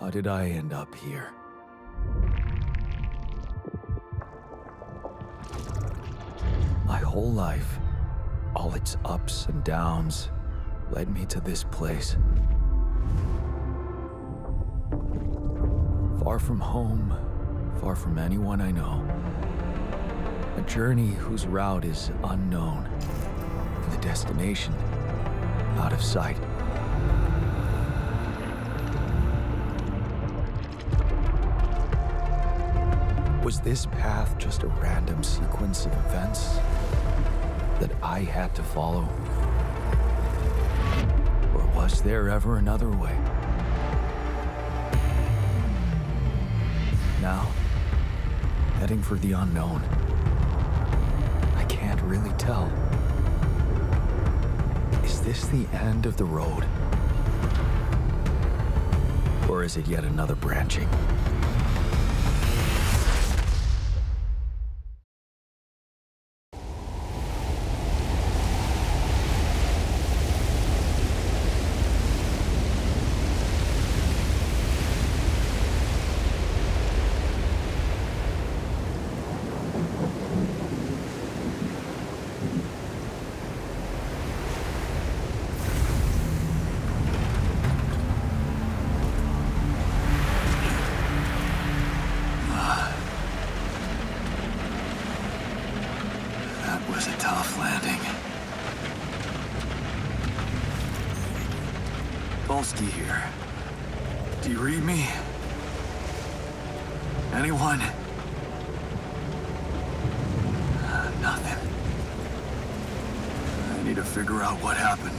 How did I end up here? My whole life, all its ups and downs, led me to this place. Far from home, far from anyone I know. A journey whose route is unknown, and the destination out of sight. Was this path just a random sequence of events that I had to follow? Or was there ever another way? Now, heading for the unknown. I can't really tell. Is this the end of the road? Or is it yet another branching? Was a tough landing. Polsky here. Do you read me? Anyone? Nothing. I need to figure out what happened.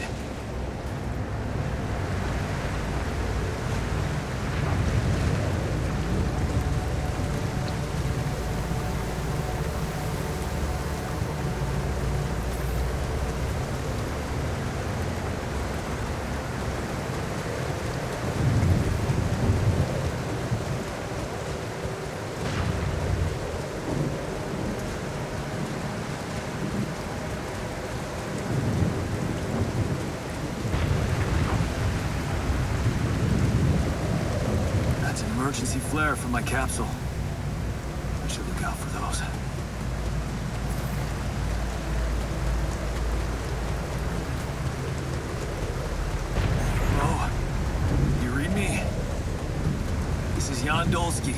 Emergency flare from my capsule. I should look out for those. Hello? You read me? This is Jan Dolsky.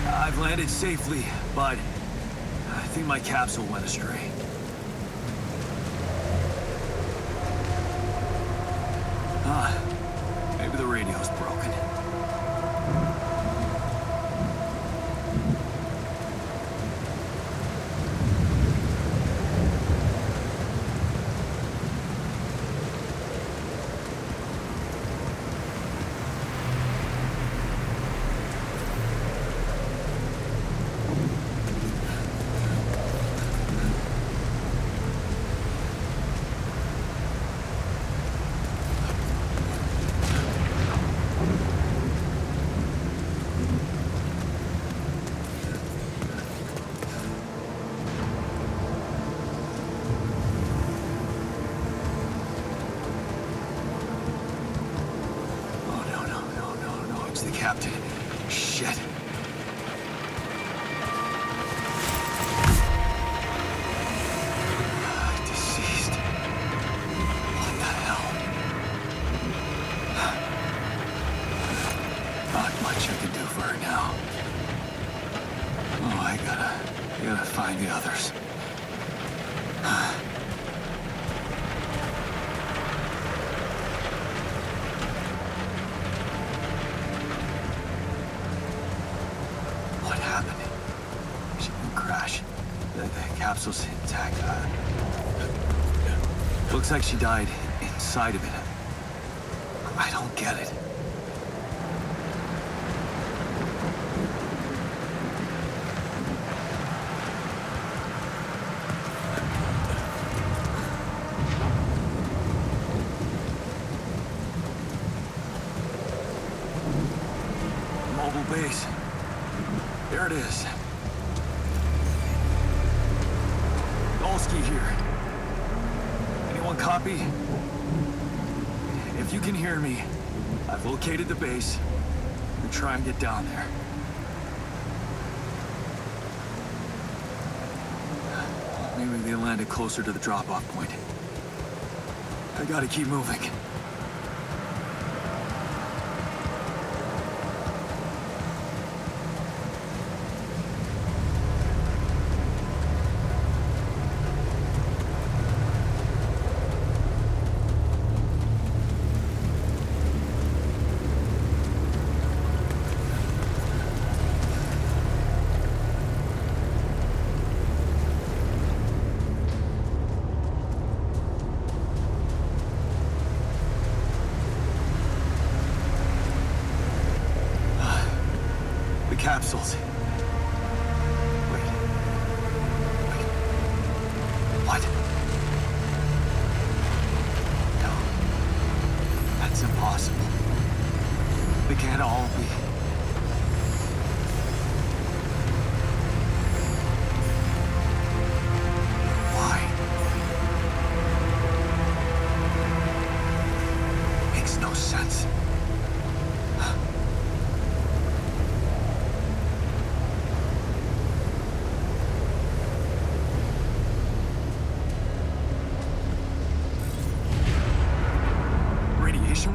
I've landed safely, but I think my capsule went astray. Maybe the radio's broken. the captain. Shit. Deceased. What the hell? Not much I can do for her now. Oh, I gotta find the others. What happened? She didn't crash. The capsule's intact. Looks like she died inside of it. I don't get it. Mobile base. There it is. Dolsky here. Anyone copy? If you can hear me, I've located the base. We'll try and get down there. Maybe they landed closer to the drop-off point. I gotta keep moving. Capsules. Wait. What? No. That's impossible. They can't all be. Why? Makes no sense.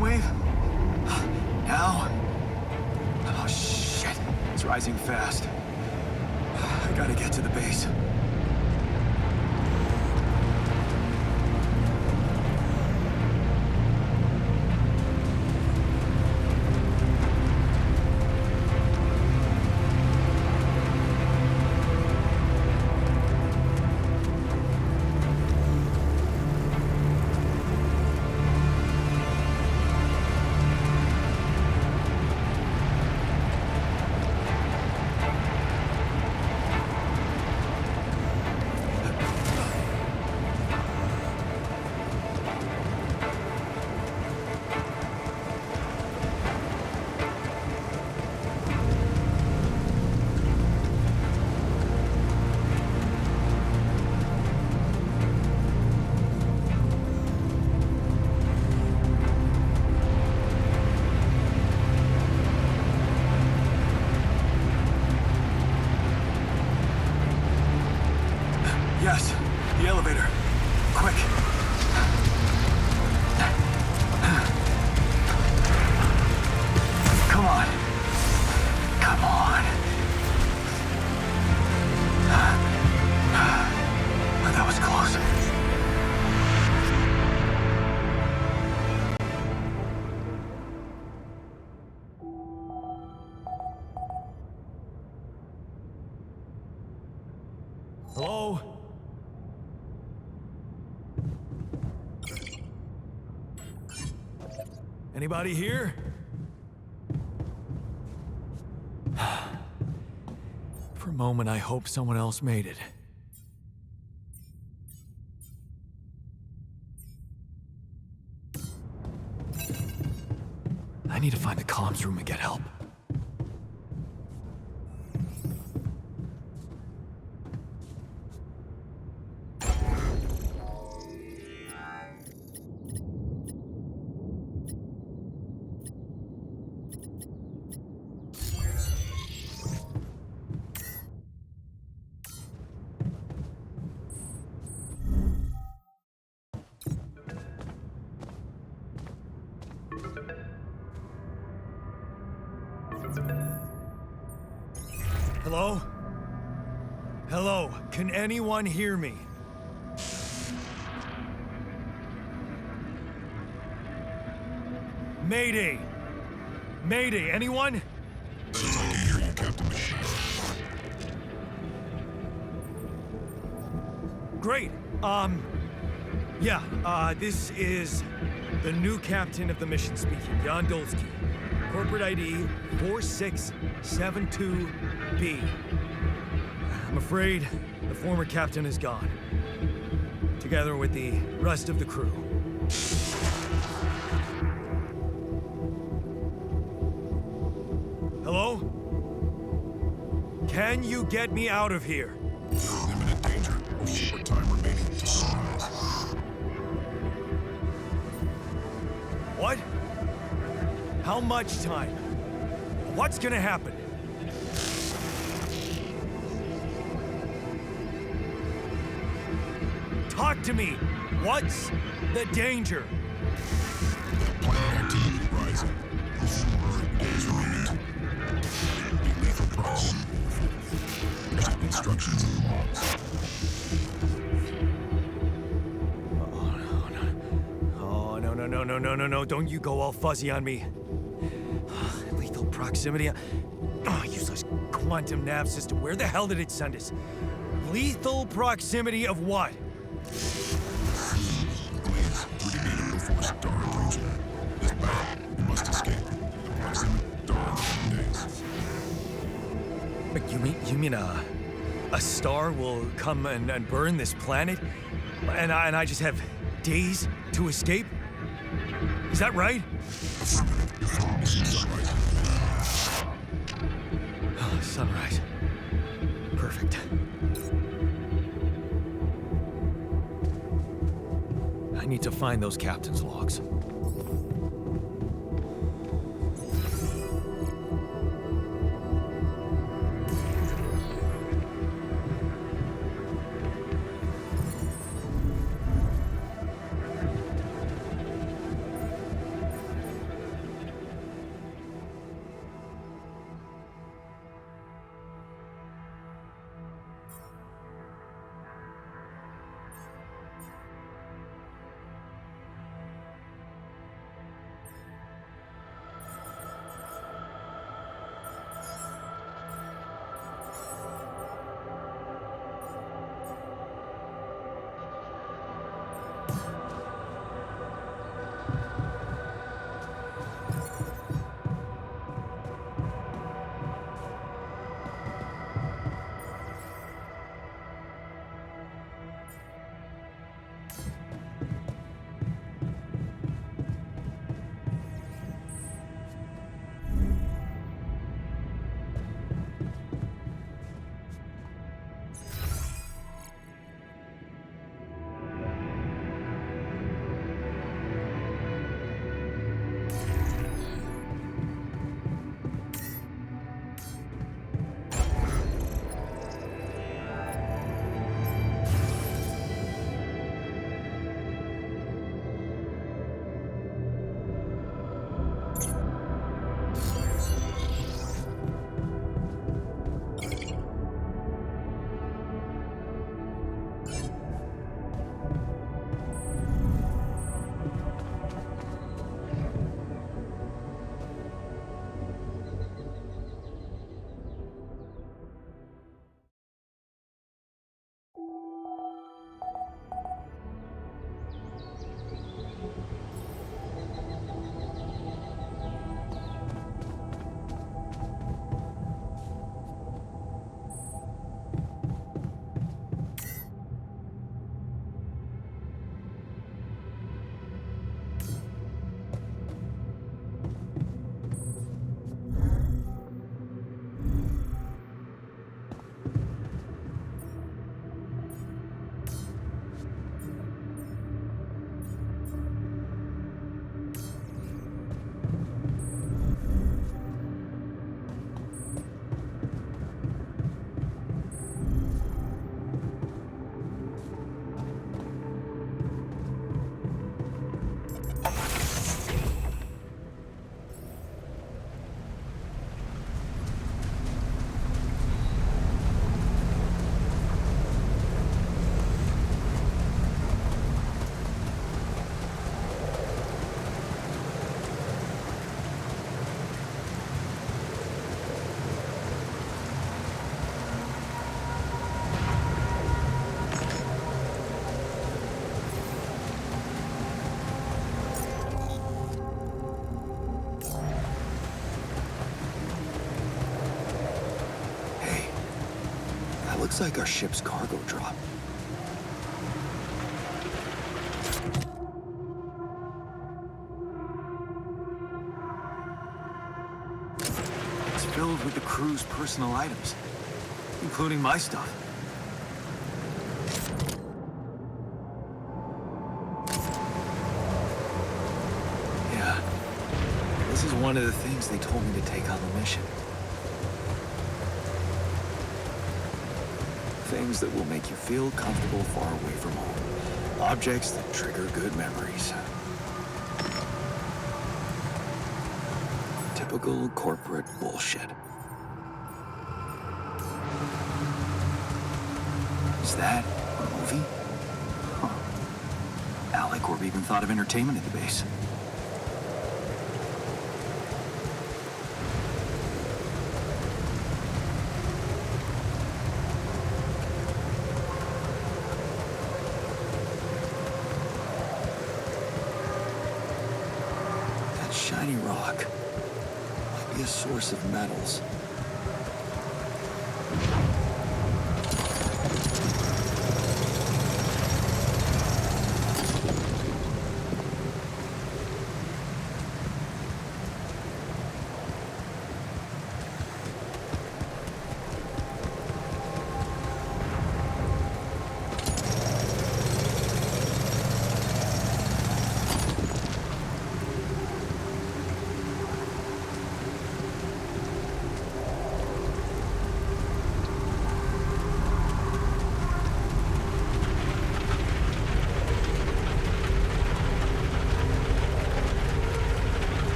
Wave? Now? Oh, shit. It's rising fast. I gotta get to the base. Yes, the elevator. Quick. Come on. Come on. That was close. Hello? Anybody here? For a moment, I hope someone else made it. I need to find the comms room and get help. Hello? Hello, can anyone hear me? Mayday! Mayday, anyone? Says I can hear you, Captain Machine. Great. This is the new captain of the mission speaking, Jan Dolsky. Corporate ID 4672B. I'm afraid the former captain is gone, together with the rest of the crew. Hello? Can you get me out of here? You're in imminent danger. Short time remaining to sunrise. What? How much time? What's gonna happen? Talk to me! What's the danger? Planet activity rising. 4 days remaining. Be lethal proximity. Instructions and logs. Oh, no. Don't you go all fuzzy on me. Lethal proximity. Oh, useless quantum nav system. Where the hell did it send us? Lethal proximity of what? Please, Brigadier before star approaching. This battle, you must escape. Approximate dawn in days. You mean a star will come and burn this planet? And I just have days to escape? Is that right? Mission sunrise. Sunrise. Perfect. I need to find those captain's logs. Looks like our ship's cargo drop. It's filled with the crew's personal items, including my stuff. Yeah, this is one of the things they told me to take on the mission. Things that will make you feel comfortable far away from home. Objects that trigger good memories. Typical corporate bullshit. Is that a movie? Huh. Alicorp even thought of entertainment at the base. Shiny rock. Might be a source of metals.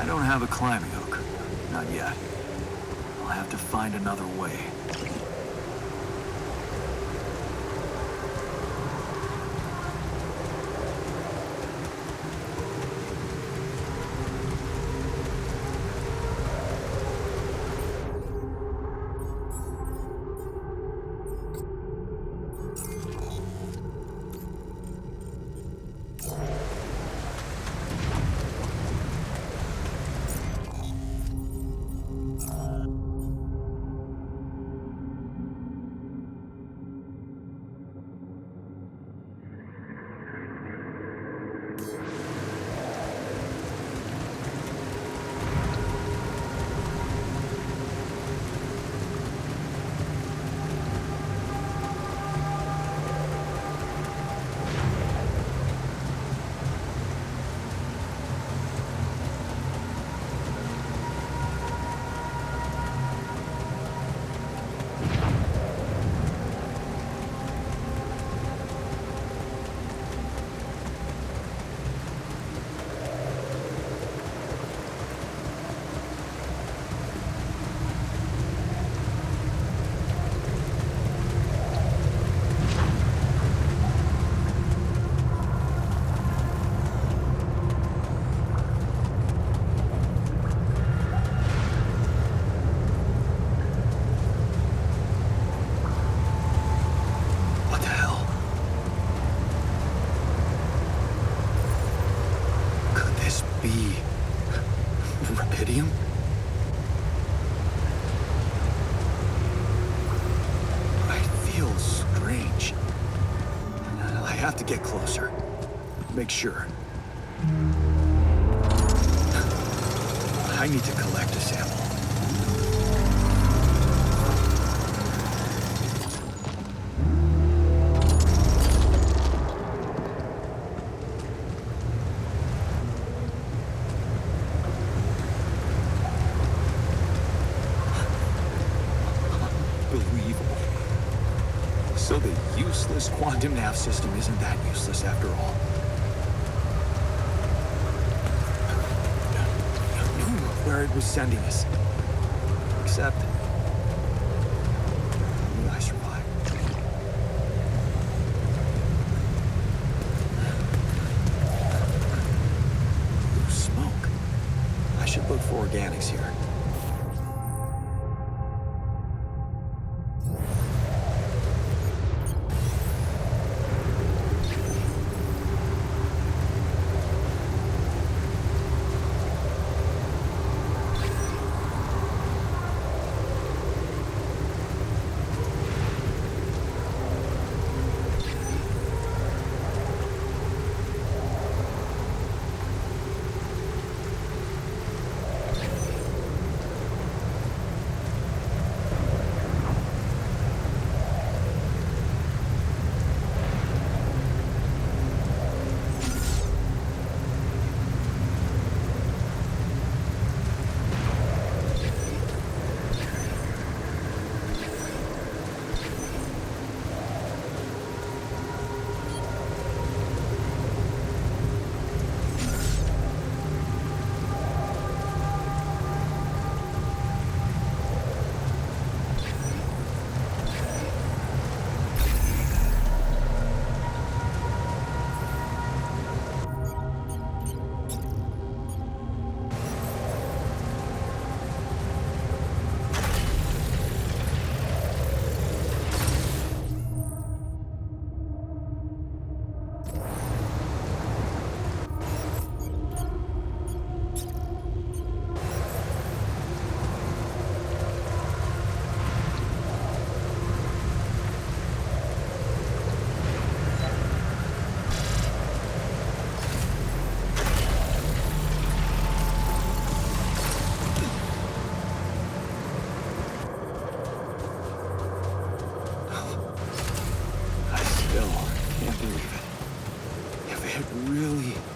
I don't have a climbing hook. Not yet. I'll have to find another way. be rubidium? I feel strange. I have to get closer. Make sure. I need to collect a sample. Unbelievable. So the useless quantum nav system isn't that useless after all. Where it was sending us. Except... I survived. Ooh, smoke. I should look for organics here.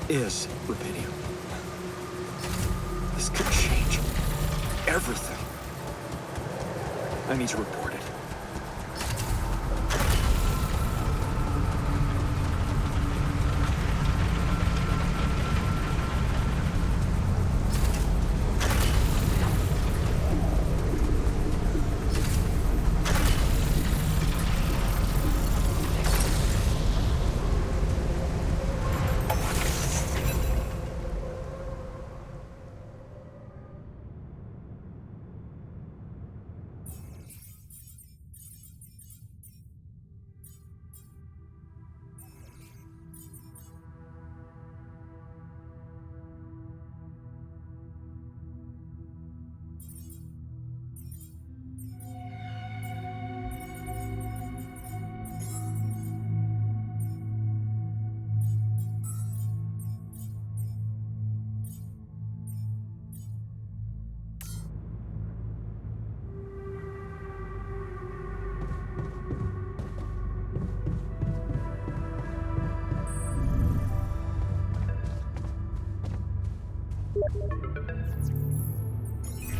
Is rubidium. This could change everything. I need to report it.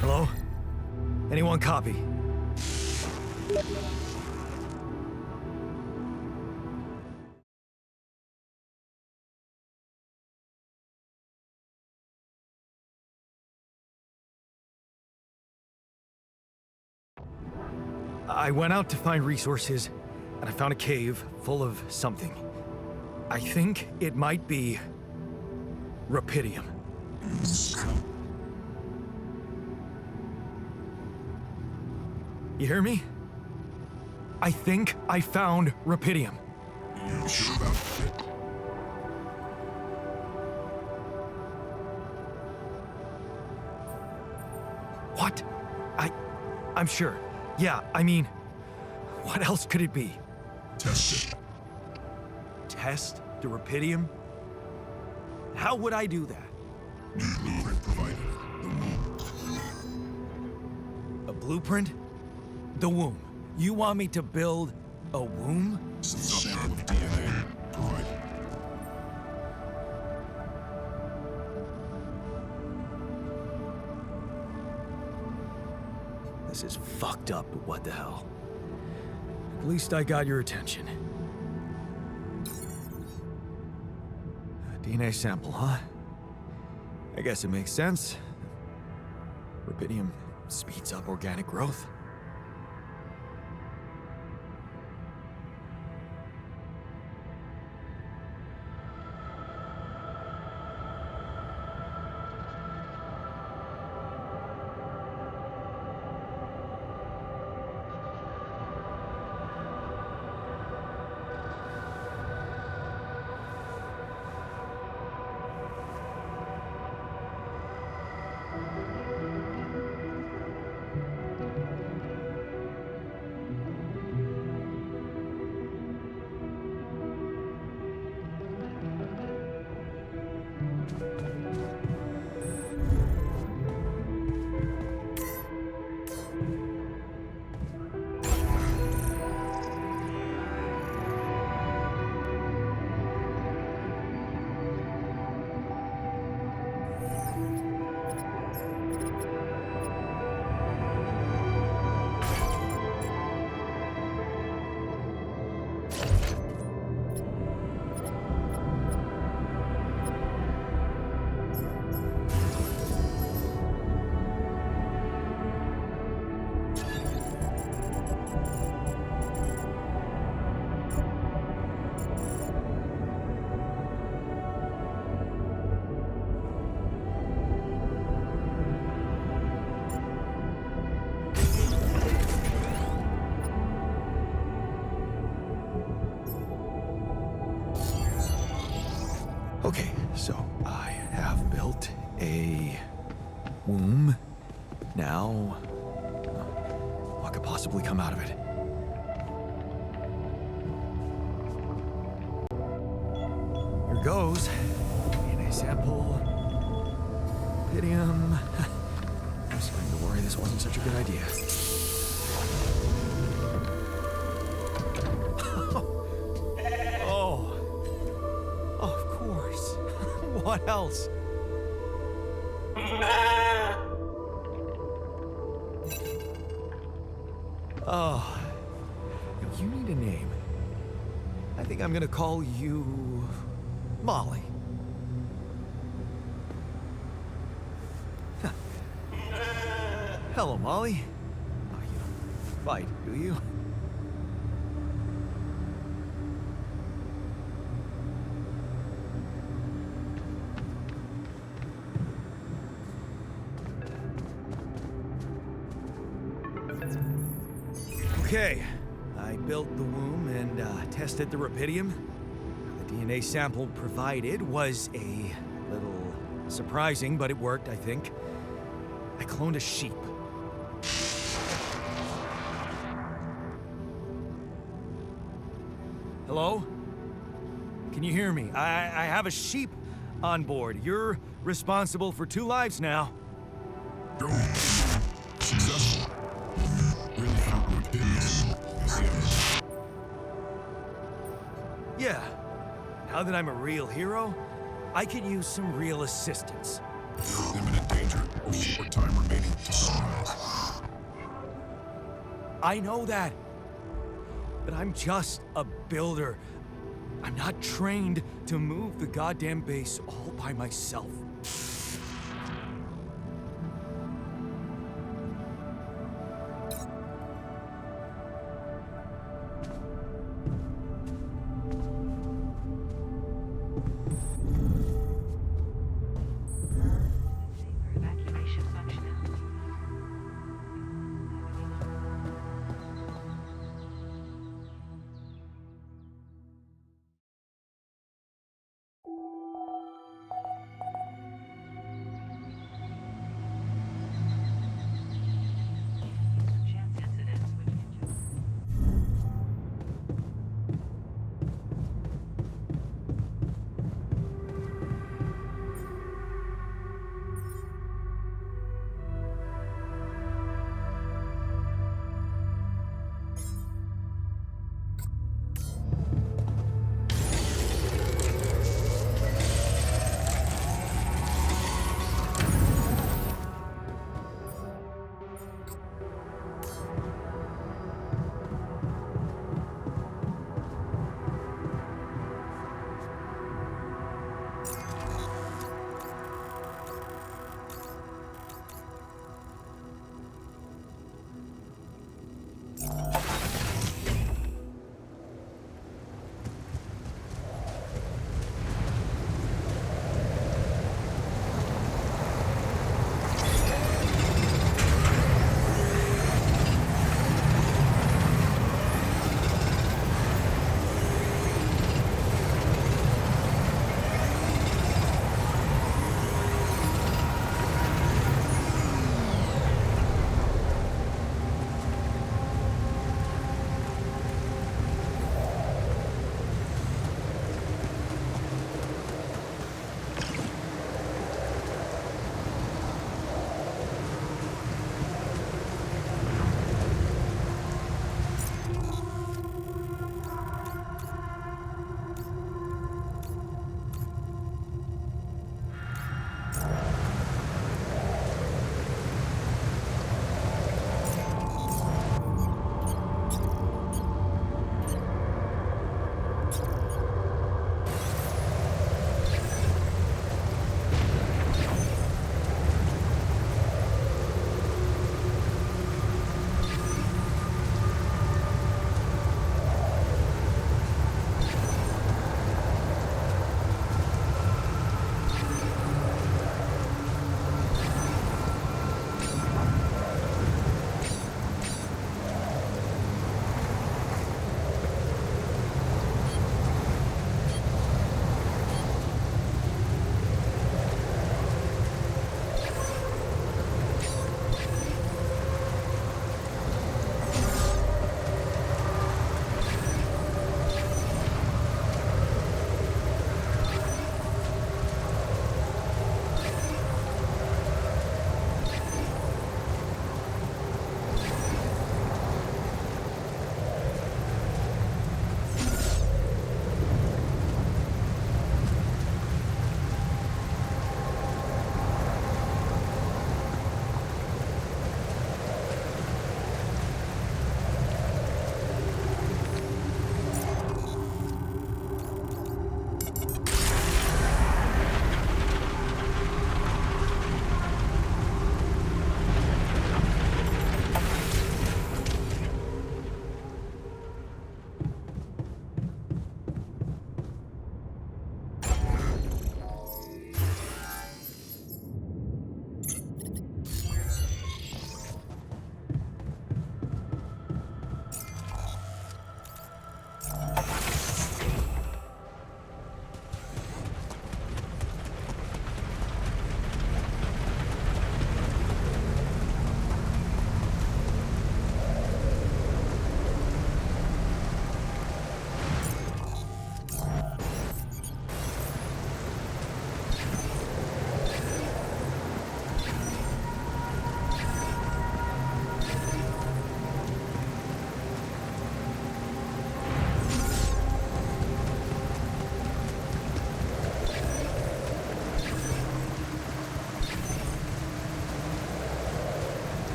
Hello? Anyone copy? I went out to find resources, and I found a cave full of something. I think it might be rubidium. You hear me? I think I found rubidium. You sure about it? I'm sure. Yeah, I mean, what else could it be? Test it. Test the Rapidium? How would I do that? New blueprint provided. The womb. A blueprint? The womb. You want me to build a womb? Some sample of DNA provided. This is fucked up, but what the hell? At least I got your attention. A DNA sample, huh? I guess it makes sense. Rubidium speeds up organic growth. Okay, so I have built a womb. Now, what could possibly come out of it? Here goes. DNA sample. Rubidium. I'm starting to worry this wasn't such a good idea. Oh. Of course. What else? Oh. You need a name. I think I'm gonna call you Molly. Huh. Hello, Molly. Oh, you don't fight, do you? Okay, I built the womb and tested the Rubidium. The DNA sample provided was a little surprising, but it worked, I think. I cloned a sheep. Hello? Can you hear me? I have a sheep on board. You're responsible for 2 lives now. Go. Successful. Really found Rapidium. Museum. Yeah. Now that I'm a real hero, I could use some real assistance. Imminent danger. Short time remaining to sunrise. I know that. But I'm just a builder. I'm not trained to move the goddamn base all by myself. Evacuation functionality.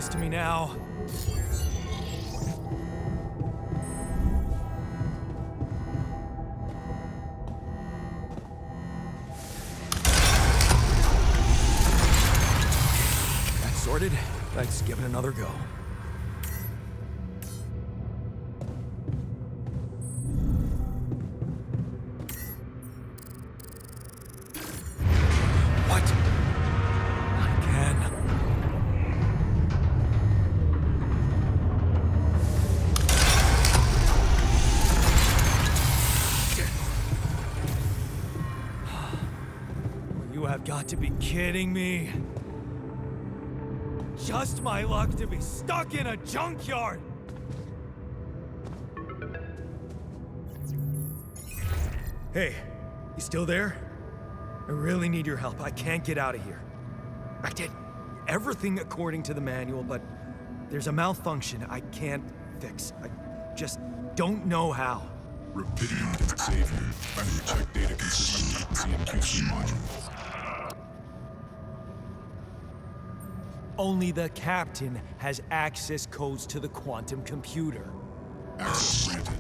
this to me now. That's sorted. Let's give it another go. What? Again. You have got to be kidding me. Just my luck to be stuck in a junkyard! Hey, you still there? I really need your help. I can't get out of here. I did everything according to the manual, but there's a malfunction I can't fix. I just don't know how. Rapidity can save you. Better check data consistency and QC modules. Only the captain has access codes to the quantum computer. Access granted.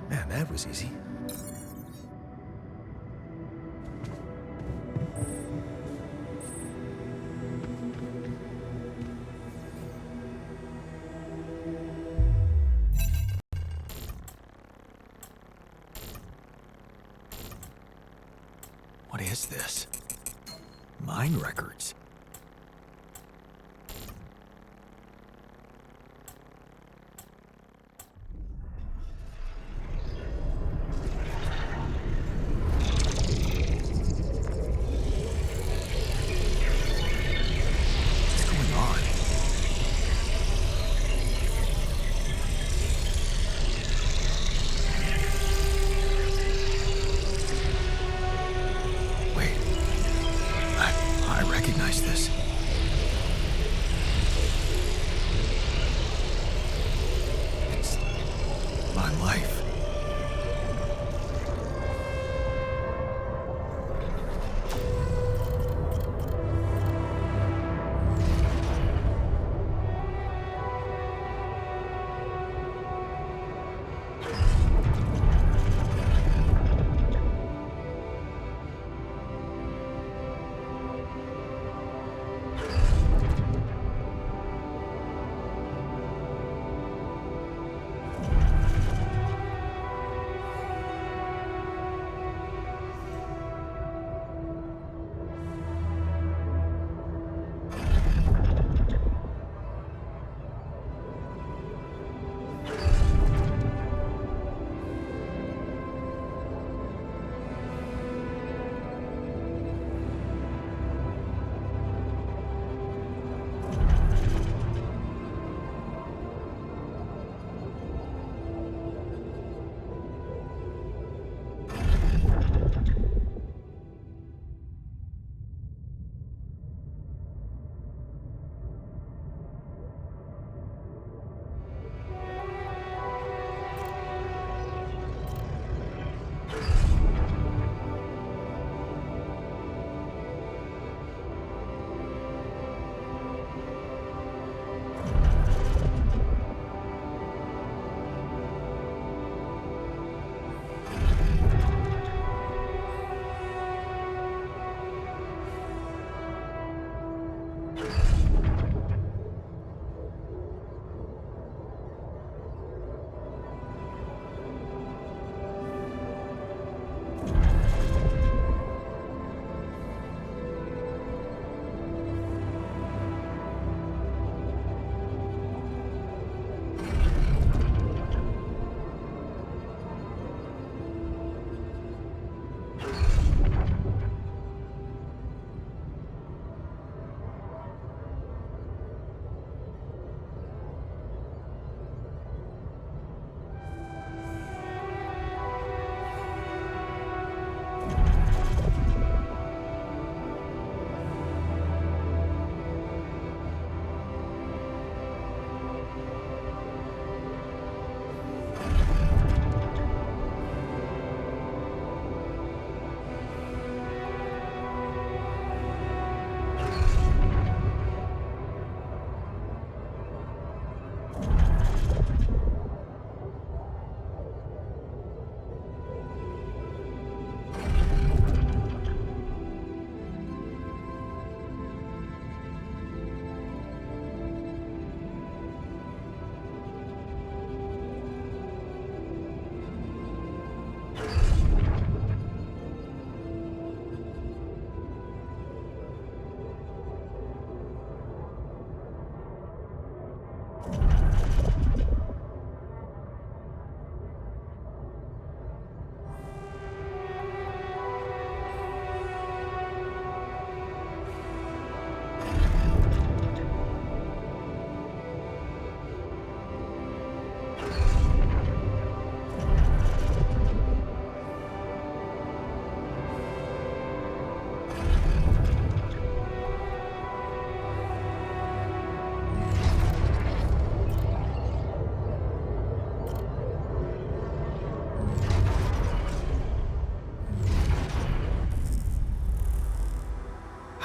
Man, that was easy. What is this? Mine records. What's going on? Wait. I recognize this. It's my life.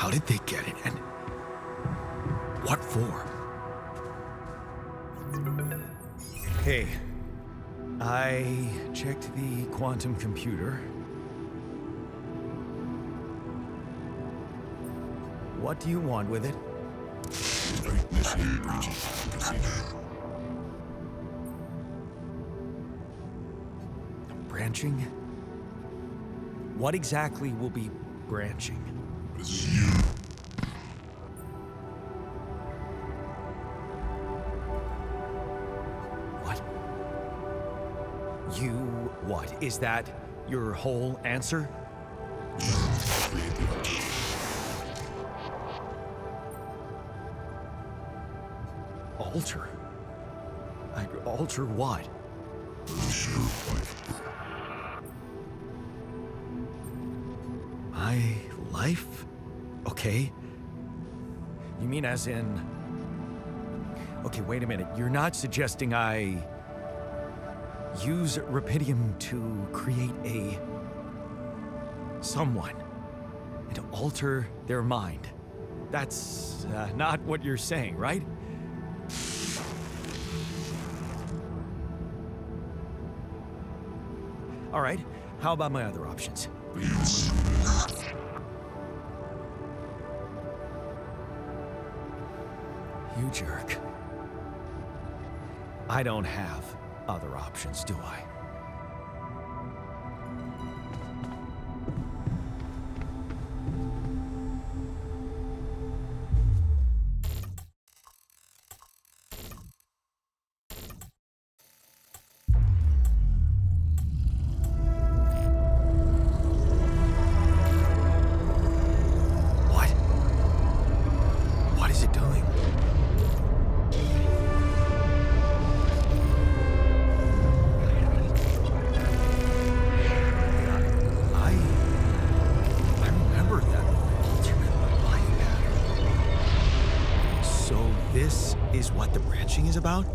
How did they get it, and what for? Hey, I checked the quantum computer. What do you want with it? Initiate breaching procedure. Branching? What exactly will be branching? This is you. What? You what? Is that your whole answer? Create the altar. Alter? Alter what? Lose your life. My life? Okay. You mean as in... Okay, wait a minute. You're not suggesting I use Rapidium to create a... someone and to alter their mind. That's not what you're saying, right? All right, how about my other options? Please. You jerk. I don't have other options, do I? What? What is it doing? I remember that alternate life pattern. So this is what the branching is about?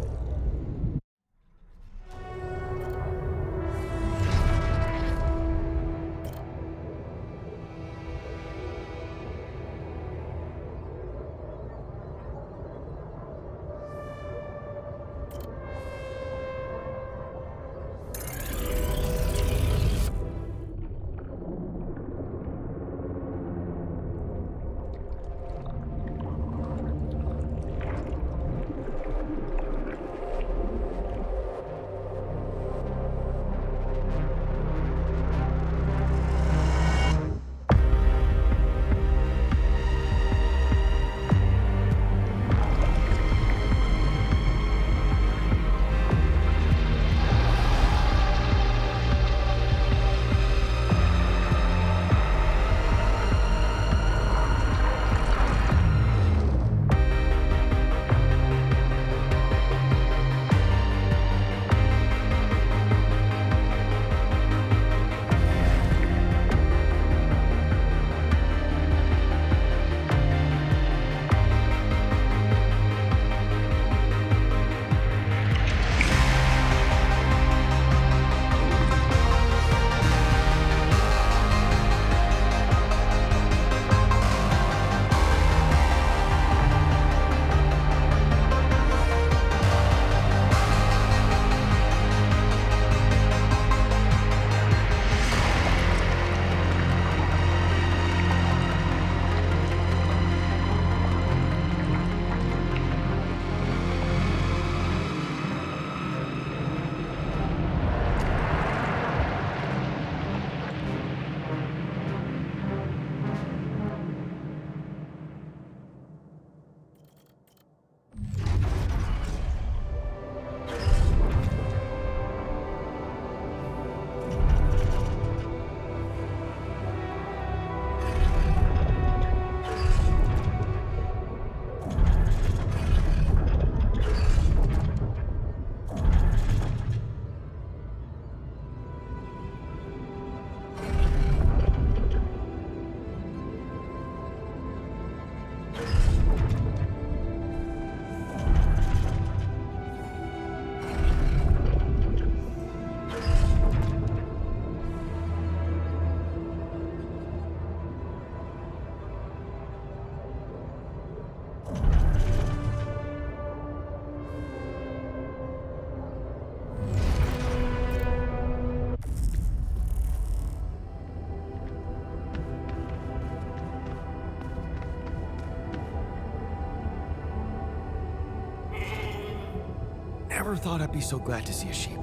Never thought I'd be so glad to see a sheep.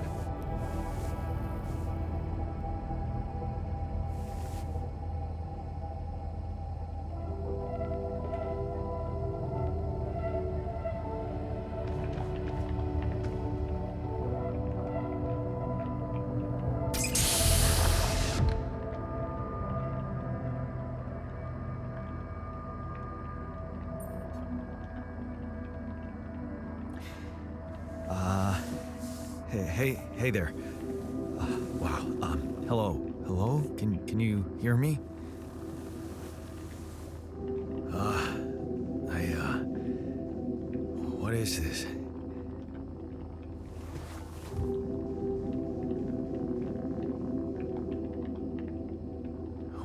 Hey there. Wow. Hello? Can you hear me? What is this?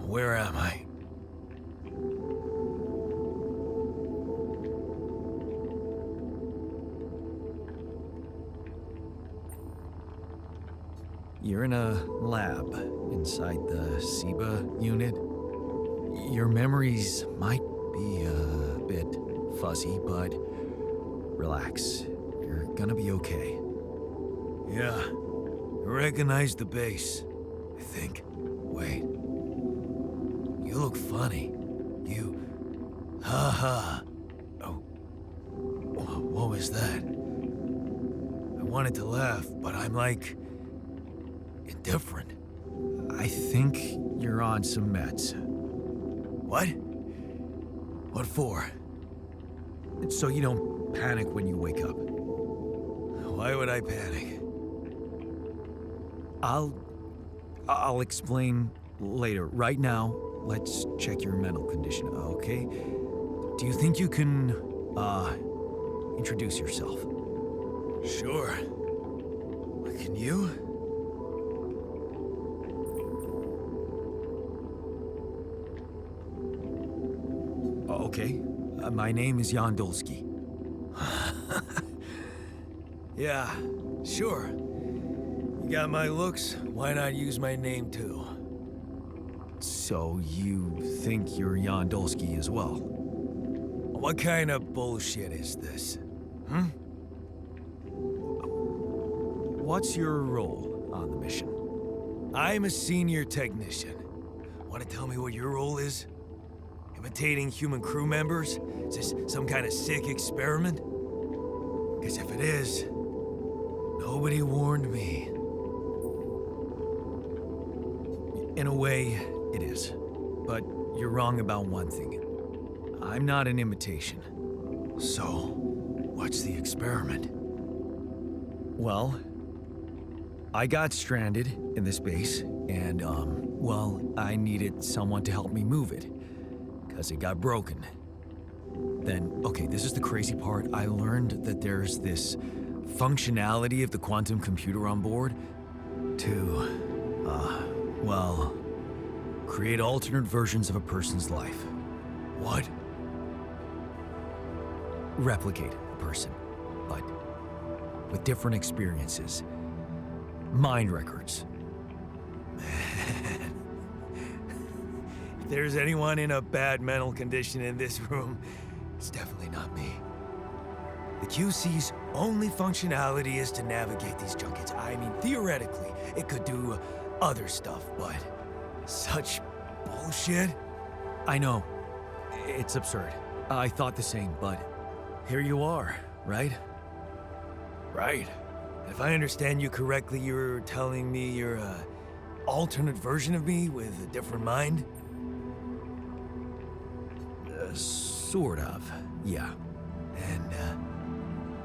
Where am I? You're in a lab inside the SIBA unit. Your memories might be a bit fuzzy, but relax. You're gonna be okay. Yeah, I recognize the base, I think. Wait. You look funny. Haha. Oh. What was that? I wanted to laugh, but I'm like... indifferent. I think you're on some meds. What? What for? So you don't panic when you wake up. Why would I panic? I'll explain later. Right now, let's check your mental condition, okay? Do you think you can, introduce yourself? Sure. Can you? Okay. My name is Jan Dolsky. Yeah, sure. You got my looks, why not use my name too? So you think you're Jan Dolsky as well? What kind of bullshit is this? What's your role on the mission? I'm a senior technician. Want to tell me what your role is? Imitating human crew members? Is this some kind of sick experiment? Because if it is, nobody warned me. In a way, it is. But you're wrong about one thing. I'm not an imitation. So, what's the experiment? Well, I got stranded in this base, and, I needed someone to help me move it. Because it got broken. Then, okay, this is the crazy part. I learned that there's this functionality of the quantum computer on board to, create alternate versions of a person's life. What? Replicate a person, but with different experiences. Mind records. Man. If there's anyone in a bad mental condition in this room, it's definitely not me. The QC's only functionality is to navigate these junkets. I mean, theoretically, it could do other stuff, but such bullshit? I know. It's absurd. I thought the same, but here you are, right? Right. If I understand you correctly, you're telling me you're a alternate version of me with a different mind? Sort of, yeah. And,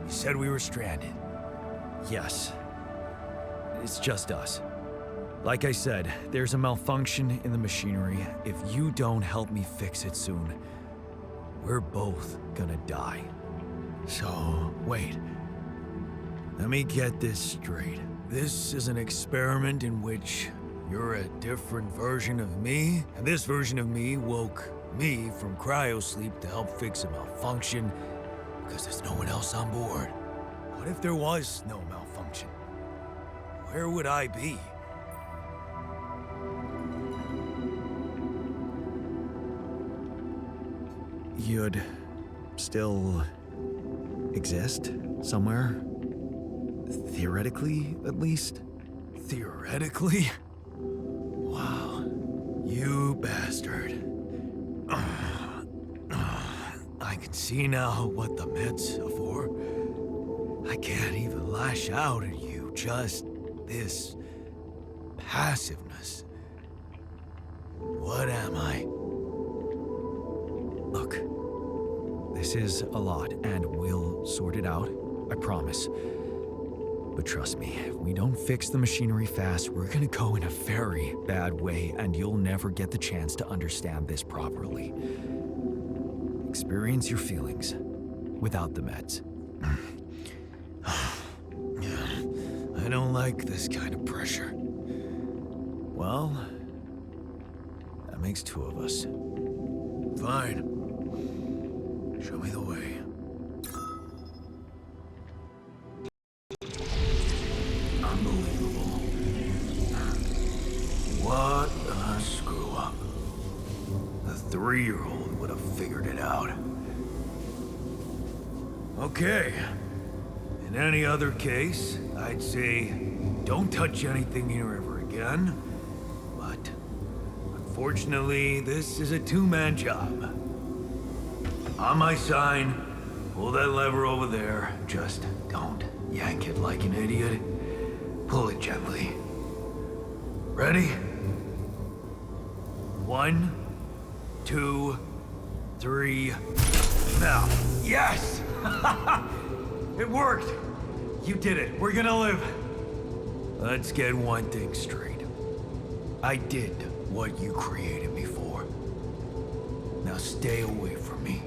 you said we were stranded. Yes. It's just us. Like I said, there's a malfunction in the machinery. If you don't help me fix it soon, we're both gonna die. So, wait. Let me get this straight. This is an experiment in which you're a different version of me, and this version of me woke me from cryosleep to help fix a malfunction because there's no one else on board. What if there was no malfunction? Where would I be? You'd still exist somewhere? Theoretically, at least? Theoretically? Wow. You bastard. I can see now what the meds are for. I can't even lash out at you, just this passiveness. What am I? Look, this is a lot, and we'll sort it out, I promise. But trust me, if we don't fix the machinery fast, we're gonna go in a very bad way, and you'll never get the chance to understand this properly. Experience your feelings without the meds. I don't like this kind of pressure. Well, that makes two of us. Fine. Show me the way. Unbelievable. What a screw up. A 3-year-old would have figured it out. Okay. In any other case, I'd say don't touch anything here ever again. But unfortunately, this is a two-man job. On my sign, pull that lever over there. Just don't yank it like an idiot. Pull it gently. Ready? 1, 2, 3. Now. Yes! It worked! You did it. We're gonna live. Let's get one thing straight. I did what you created me for. Now stay away from me.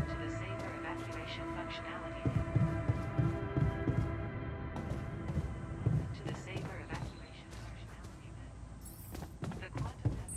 To the safer evacuation functionality. To the safer evacuation functionality. The quantum navigation.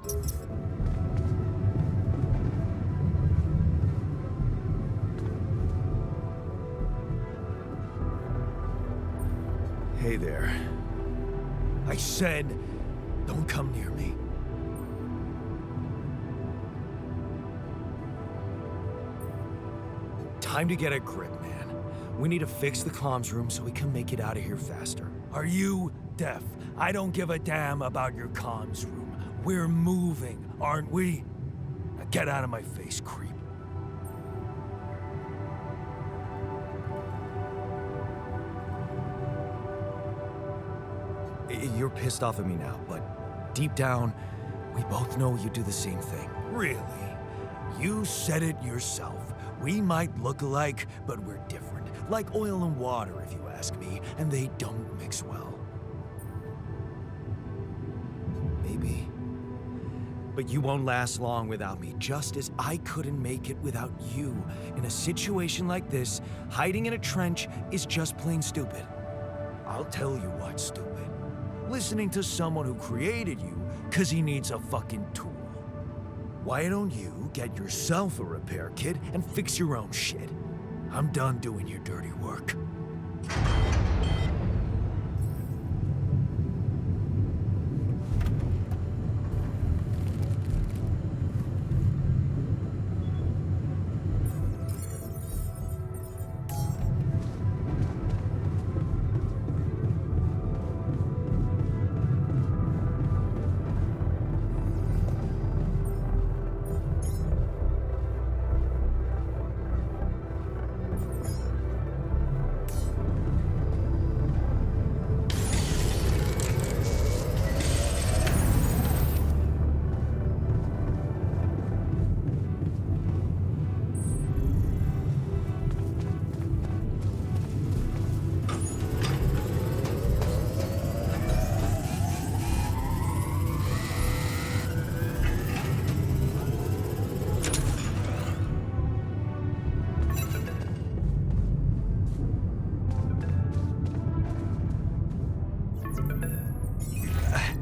Hey there. I said, don't come near me. Time to get a grip, man. We need to fix the comms room so we can make it out of here faster. Are you deaf? I don't give a damn about your comms room. We're moving, aren't we? Now get out of my face, creep. You're pissed off at me now, but deep down, we both know you do the same thing. Really? You said it yourself. We might look alike, but we're different. Like oil and water, if you ask me, and they don't mix well. Maybe. But you won't last long without me, just as I couldn't make it without you. In a situation like this, hiding in a trench is just plain stupid. I'll tell you what's stupid. Listening to someone who created you because he needs a fucking tool. Why don't you get yourself a repair kit and fix your own shit? I'm done doing your dirty work.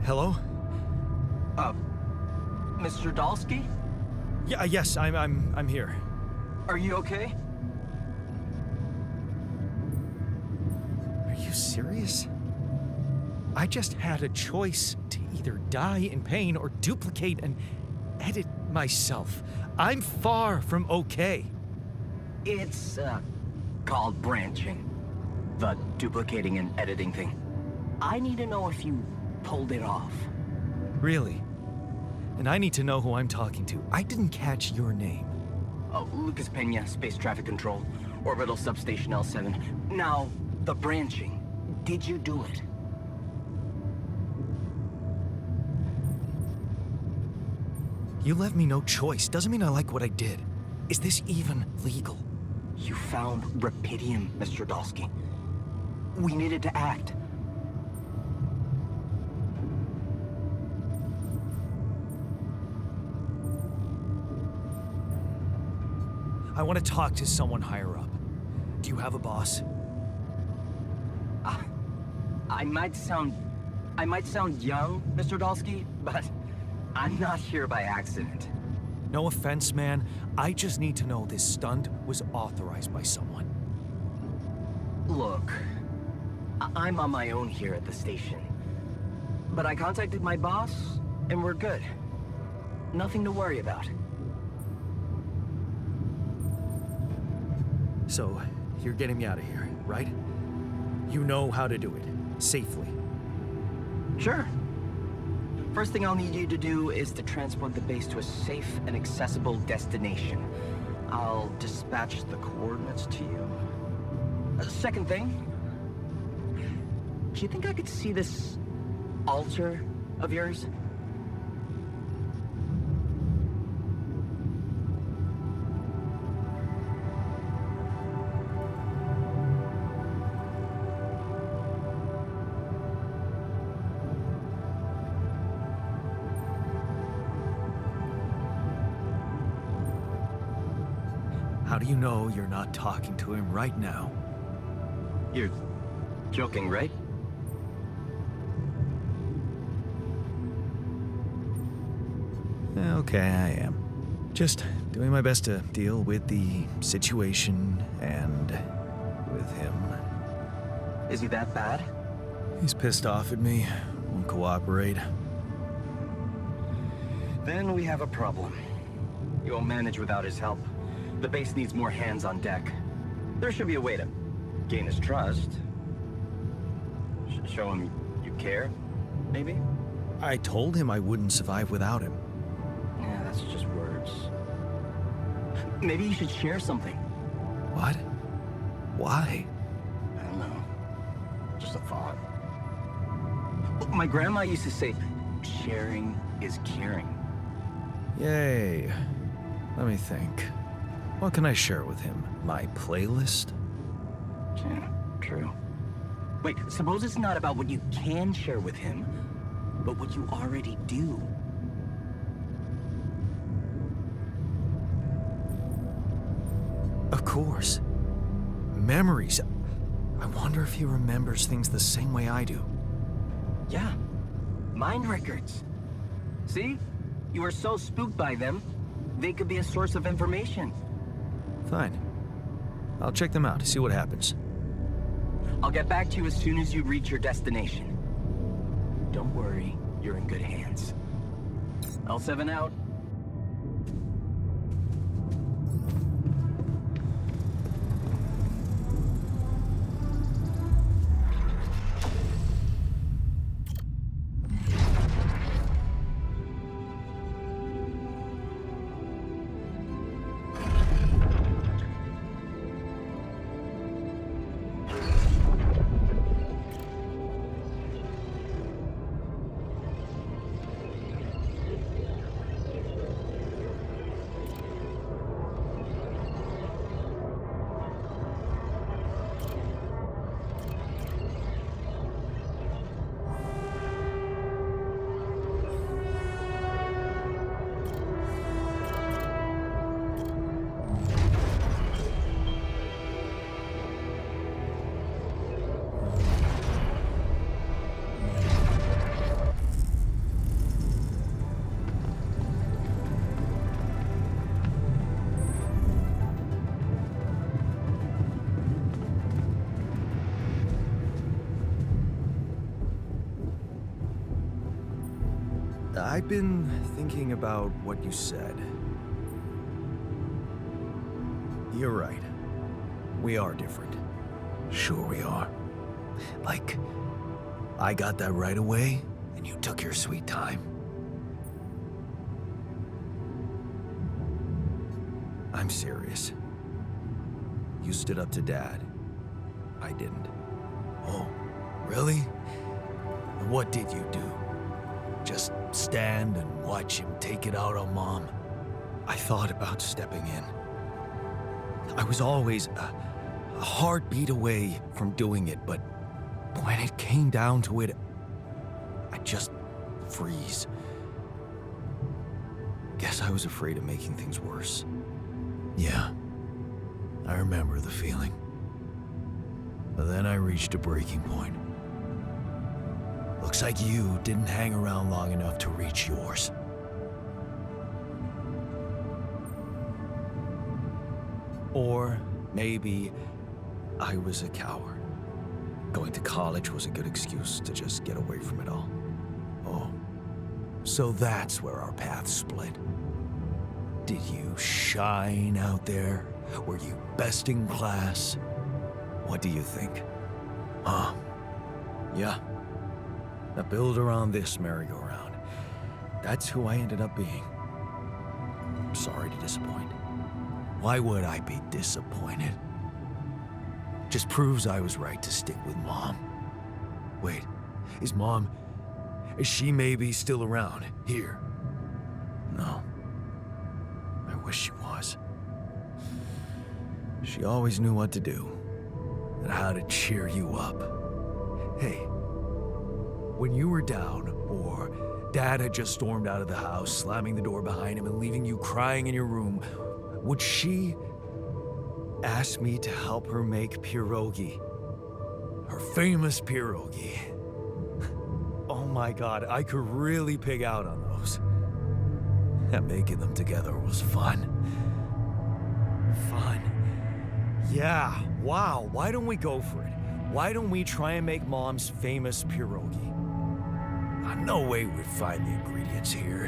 Hello? Mr. Dalsky? Yeah, yes, I'm here. Are you okay? Are you serious? I just had a choice to either die in pain or duplicate and edit myself. I'm far from okay. It's, called branching. The duplicating and editing thing. I need to know if you pulled it off. Really? And I need to know who I'm talking to. I didn't catch your name. Oh, Lucas Pena, Space Traffic Control, Orbital Substation L7. Now, the branching. Did you do it? You left me no choice. Doesn't mean I like what I did. Is this even legal? You found Rapidium, Mr. Dalsky. We needed to act. I want to talk to someone higher up. Do you have a boss? I might sound young, Mr. Dalsky, but I'm not here by accident. No offense, man. I just need to know this stunt was authorized by someone. Look, I'm on my own here at the station. But I contacted my boss, and we're good. Nothing to worry about. So, you're getting me out of here, right? You know how to do it, safely. Sure. First thing I'll need you to do is to transport the base to a safe and accessible destination. I'll dispatch the coordinates to you. Second thing, do you think I could see this altar of yours? How do you know you're not talking to him right now? You're joking, right? Okay, I am. Just doing my best to deal with the situation and with him. Is he that bad? He's pissed off at me, won't cooperate. Then we have a problem. You won't manage without his help. The base needs more hands on deck. There should be a way to gain his trust. Show him you care, maybe? I told him I wouldn't survive without him. Yeah, that's just words. Maybe you should share something. What? Why? I don't know. Just a thought. My grandma used to say, sharing is caring. Yay. Let me think. What can I share with him? My playlist? Yeah, true. Wait, suppose it's not about what you can share with him, but what you already do. Of course. Memories. I wonder if he remembers things the same way I do. Yeah, mind records. See? You are so spooked by them, they could be a source of information. Fine. I'll check them out, see what happens. I'll get back to you as soon as you reach your destination. Don't worry, you're in good hands. L7 out. I've been thinking about what you said. You're right. We are different. Sure we are. Like, I got that right away, and you took your sweet time. I'm serious. You stood up to Dad. I didn't. Oh, really? What did you do? Just stand and watch him take it out on Mom? I thought about stepping in. I was always a heartbeat away from doing it, but when it came down to it, I'd just freeze. Guess I was afraid of making things worse. Yeah, I remember the feeling. But then I reached a breaking point. Looks like you didn't hang around long enough to reach yours. Or maybe I was a coward. Going to college was a good excuse to just get away from it all. Oh, so that's where our paths split. Did you shine out there? Were you best in class? What do you think? Yeah. Now build around this merry-go-round. That's who I ended up being. I'm sorry to disappoint. Why would I be disappointed? Just proves I was right to stick with Mom. Wait, is she maybe still around, here? No. I wish she was. She always knew what to do, and how to cheer you up. Hey, when you were down, or Dad had just stormed out of the house, slamming the door behind him and leaving you crying in your room, would she ask me to help her make pierogi? Her famous pierogi. Oh my God, I could really pig out on those. Making them together was fun. Fun. Yeah, wow, why don't we go for it? Why don't we try and make Mom's famous pierogi? No way we'd find the ingredients here.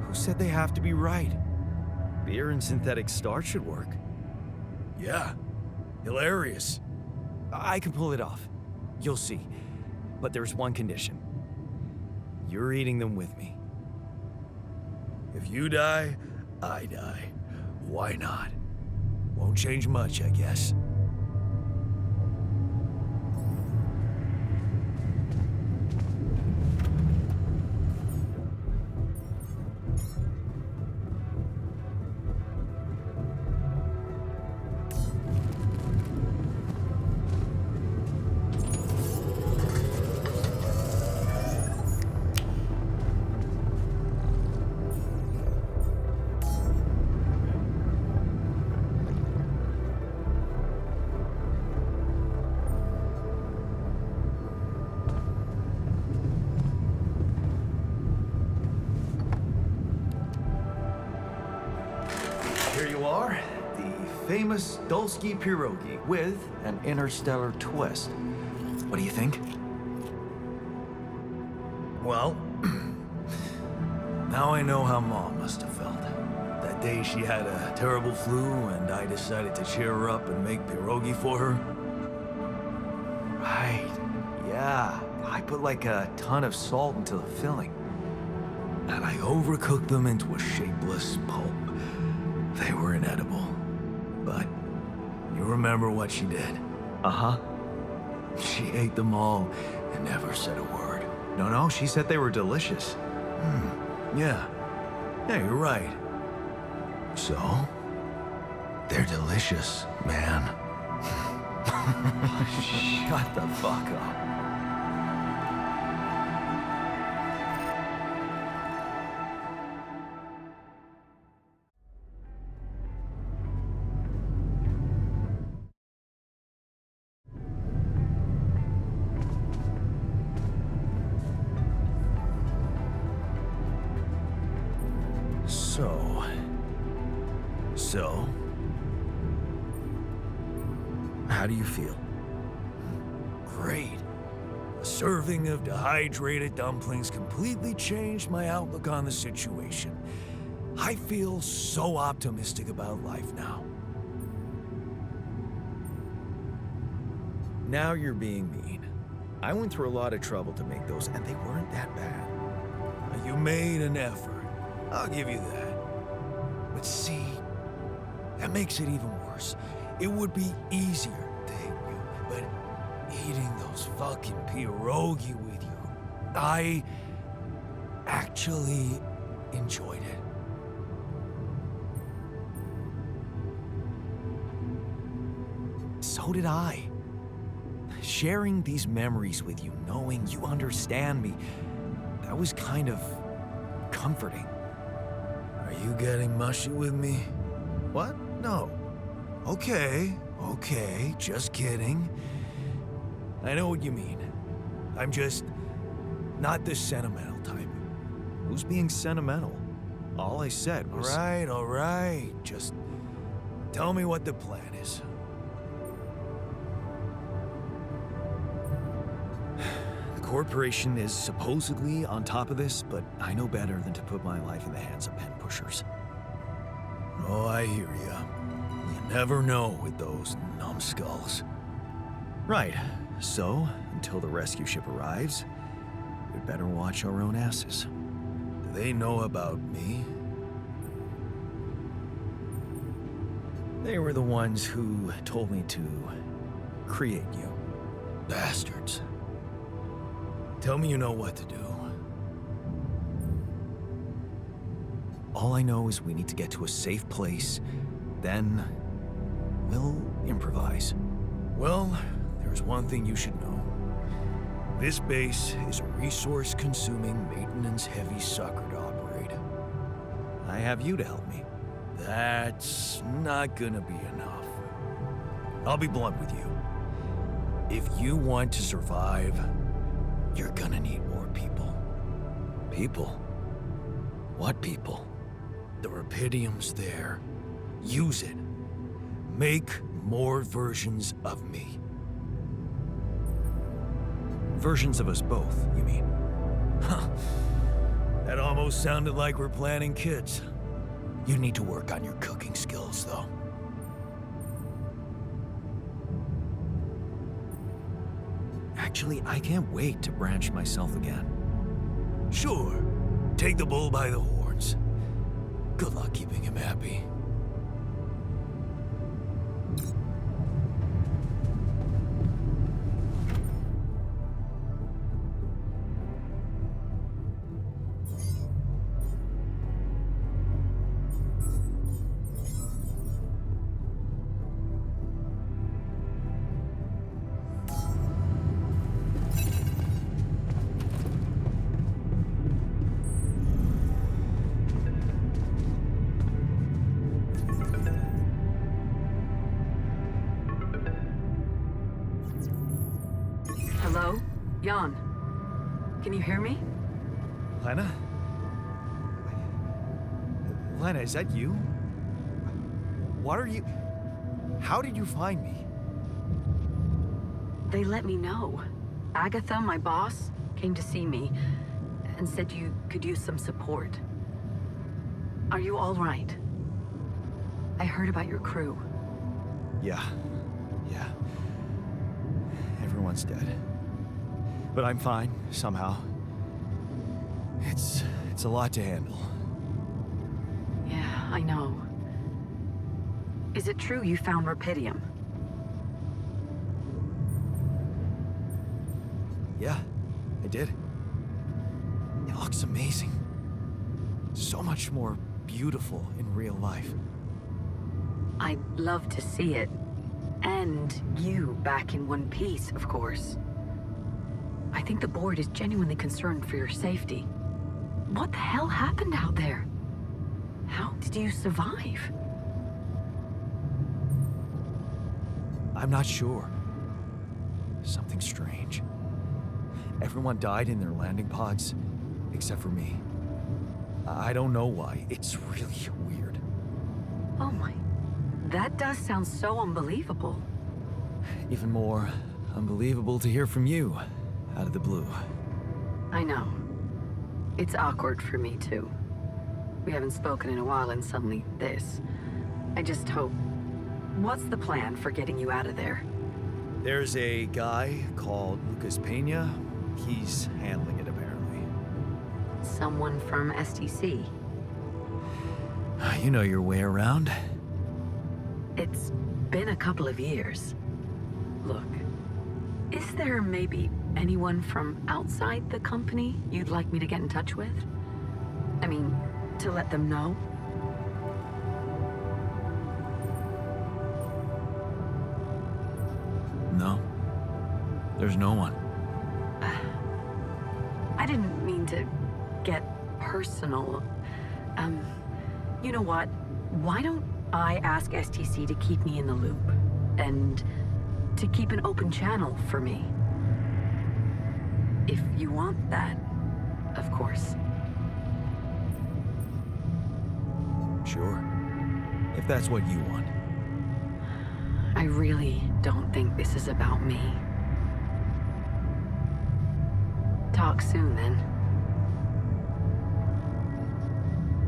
Who said they have to be right? Beer and synthetic starch should work. Yeah, hilarious. I can pull it off. You'll see. But there's one condition. You're eating them with me. If you die, I die. Why not? Won't change much, I guess. Here you are, the famous Dulski pierogi with an interstellar twist. What do you think? Well, now I know how Mom must have felt. That day she had a terrible flu and I decided to cheer her up and make pierogi for her. Right, yeah. I put like a ton of salt into the filling. And I overcooked them into a shapeless pulp. They were inedible. But you remember what she did? Uh-huh. She ate them all and never said a word. No, she said they were delicious. Yeah. Yeah, you're right. So, they're delicious, man. Shut the fuck up. So, how do you feel? Great. A serving of dehydrated dumplings completely changed my outlook on the situation. I feel so optimistic about life now. Now you're being mean. I went through a lot of trouble to make those, and they weren't that bad. You made an effort. I'll give you that. But see, that makes it even worse. It would be easier to hate you, but eating those fucking pierogi with you, I actually enjoyed it. So did I. Sharing these memories with you, knowing you understand me, that was kind of comforting. Are you getting mushy with me? What? No. Okay, just kidding. I know what you mean. I'm just not the sentimental type. Who's being sentimental? All I said was... All right. Just tell me what the plan is. The corporation is supposedly on top of this, but I know better than to put my life in the hands of pen pushers. Oh, I hear ya. You never know with those numbskulls. Right. So, until the rescue ship arrives, we'd better watch our own asses. Do they know about me? They were the ones who told me to create you. Bastards. Tell me you know what to do. All I know is we need to get to a safe place, then we'll improvise. Well, there's one thing you should know. This base is a resource-consuming, maintenance-heavy sucker to operate. I have you to help me. That's not gonna be enough. I'll be blunt with you. If you want to survive, you're gonna need more people. People? What people? The Rapidium's there. Use it. Make more versions of me. Versions of us both, you mean? Huh. That almost sounded like we're planning kids. You need to work on your cooking skills, though. Actually, I can't wait to branch myself again. Sure, take the bull by the horns. Good luck keeping him happy. Hello? Jan. Can you hear me? Lena? Lena, is that you? What are you... How did you find me? They let me know. Agatha, my boss, came to see me and said you could use some support. Are you all right? I heard about your crew. Yeah. Everyone's dead. But I'm fine, somehow. It's a lot to handle. Yeah, I know. Is it true you found Rapidium? Yeah, I did. It looks amazing. So much more beautiful in real life. I'd love to see it. And you back in one piece, of course. I think the board is genuinely concerned for your safety. What the hell happened out there? How did you survive? I'm not sure. Something strange. Everyone died in their landing pods, except for me. I don't know why. It's really weird. Oh my... That does sound so unbelievable. Even more unbelievable to hear from you, out of the blue. I know. It's awkward for me, too. We haven't spoken in a while and suddenly this. I just hope... What's the plan for getting you out of there? There's a guy called Lucas Pena. He's handling it, apparently. Someone from STC. You know your way around. It's been a couple of years. Look, is there maybe anyone from outside the company you'd like me to get in touch with? I mean, to let them know? No. There's no one. I didn't mean to get personal. You know what? Why don't I ask STC to keep me in the loop? And to keep an open channel for me? If you want that, of course. Sure. If that's what you want. I really don't think this is about me. Talk soon, then.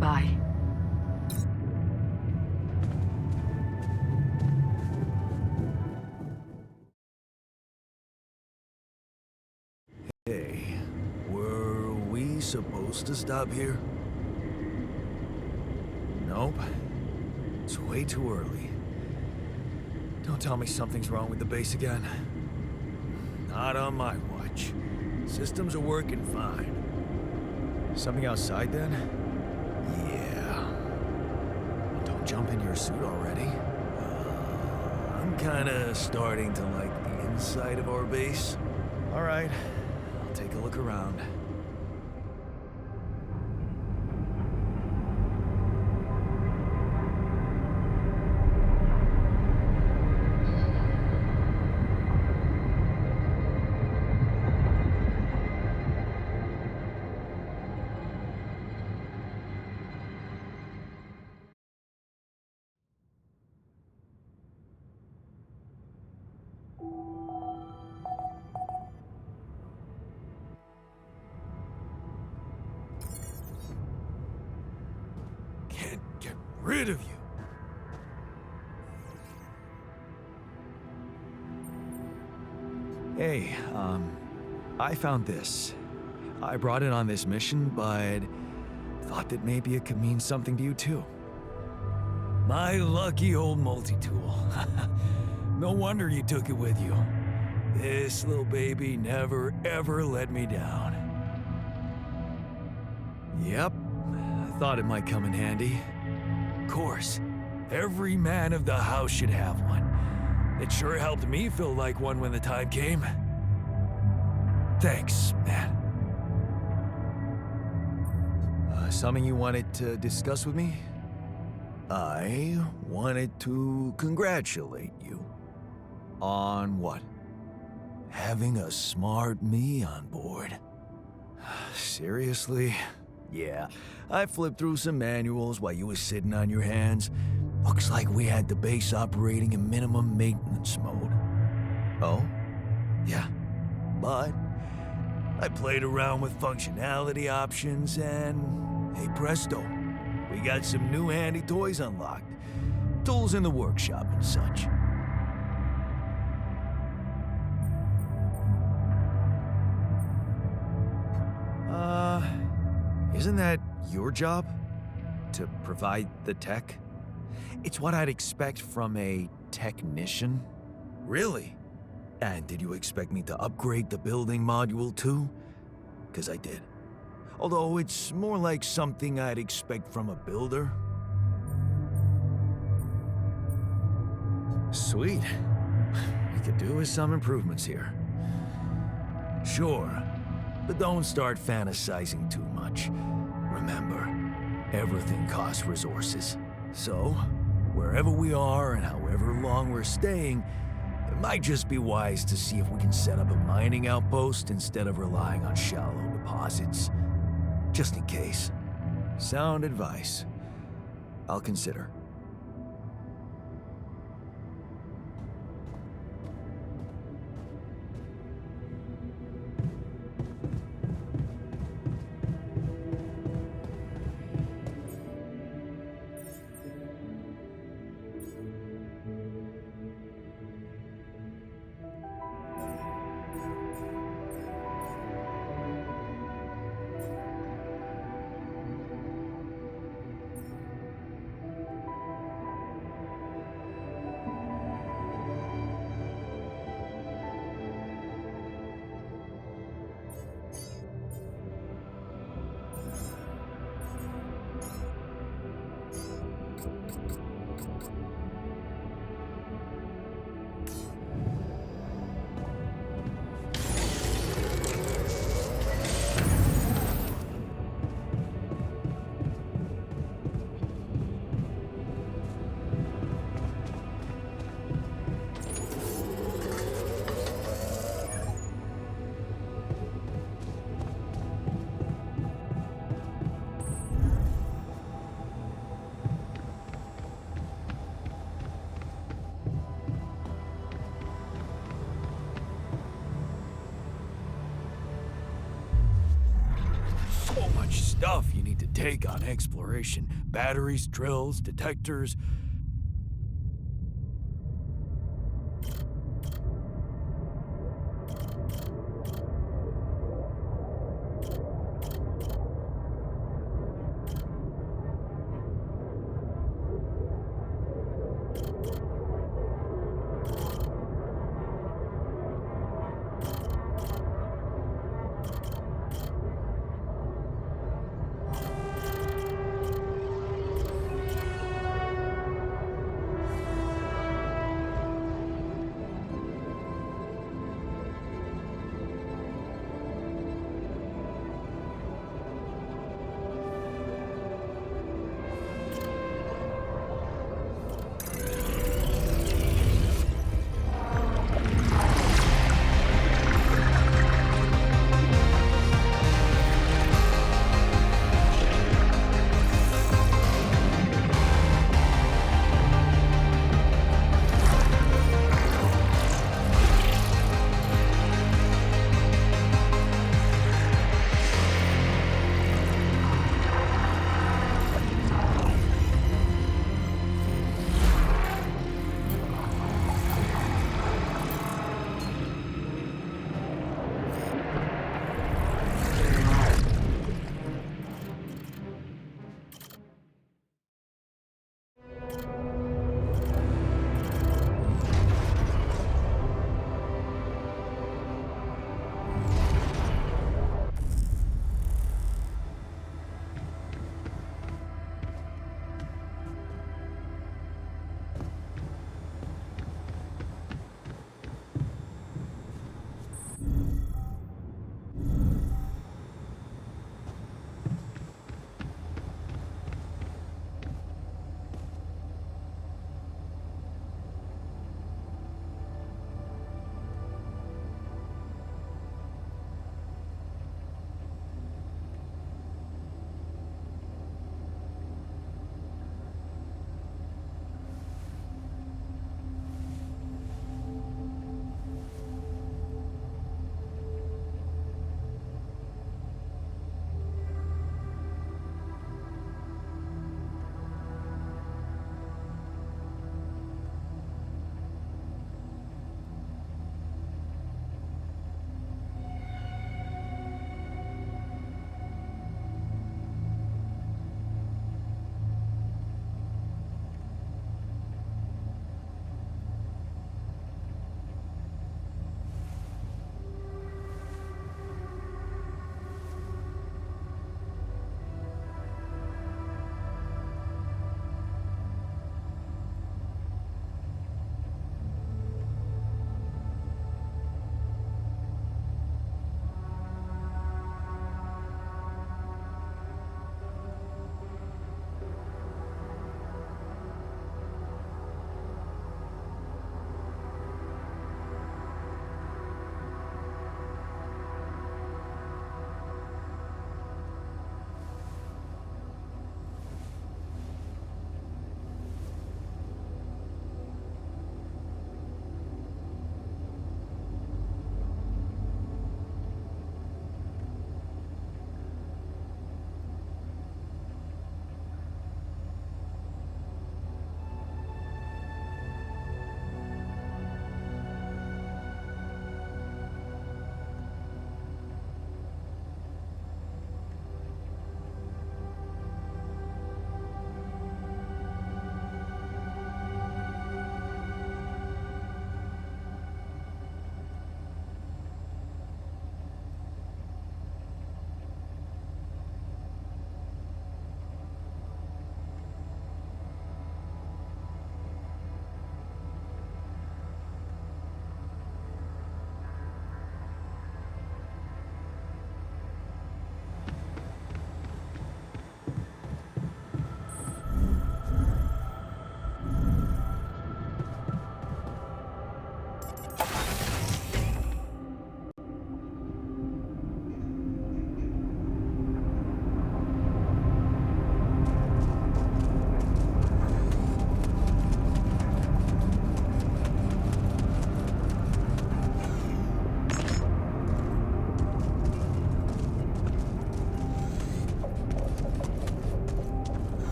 Bye. Hey, were we supposed to stop here? Nope. It's way too early. Don't tell me something's wrong with the base again. Not on my watch. Systems are working fine. Something outside then? Yeah. Don't jump in your suit already. I'm kinda starting to like the inside of our base. All right, I'll take a look around. rid of you. Hey, I found this. I brought it on this mission, but thought that maybe it could mean something to you too. My lucky old multi-tool. No wonder you took it with you. This little baby never ever let me down. Yep, I thought it might come in handy. Of course, every man of the house should have one. It sure helped me feel like one when the time came. Thanks, man. Something you wanted to discuss with me? I wanted to congratulate you. On what? Having a smart me on board. Seriously? Yeah, I flipped through some manuals while you was sitting on your hands. Looks like we had the base operating in minimum maintenance mode. Oh? Yeah. But I played around with functionality options and, hey presto, we got some new handy toys unlocked. Tools in the workshop and such. Isn't that your job? To provide the tech? It's what I'd expect from a technician. Really? And did you expect me to upgrade the building module too? 'Cause I did. Although it's more like something I'd expect from a builder. Sweet. We could do with some improvements here. Sure, but don't start fantasizing too much. Remember, everything costs resources. So, wherever we are and however long we're staying, it might just be wise to see if we can set up a mining outpost instead of relying on shallow deposits. Just in case. Sound advice. I'll consider. Stuff you need to take on exploration. Batteries, drills, detectors.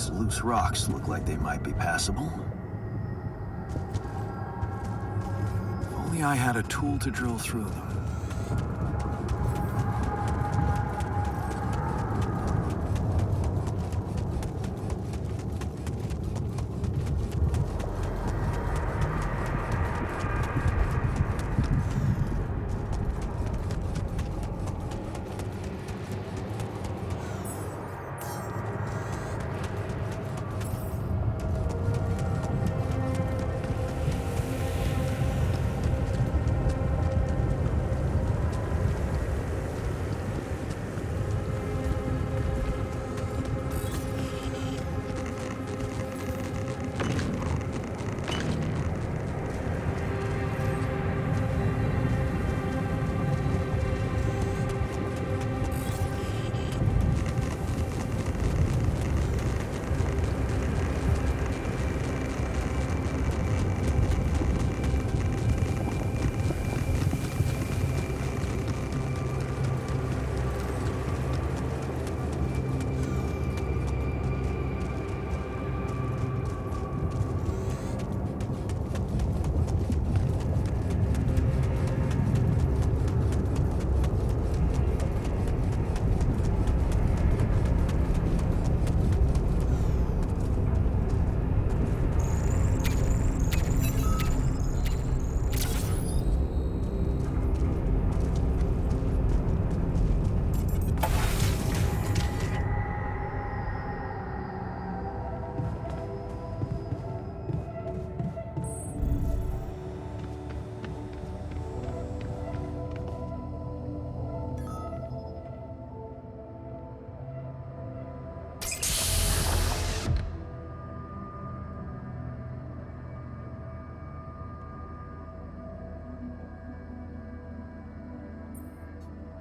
These loose rocks look like they might be passable. If only I had a tool to drill through them.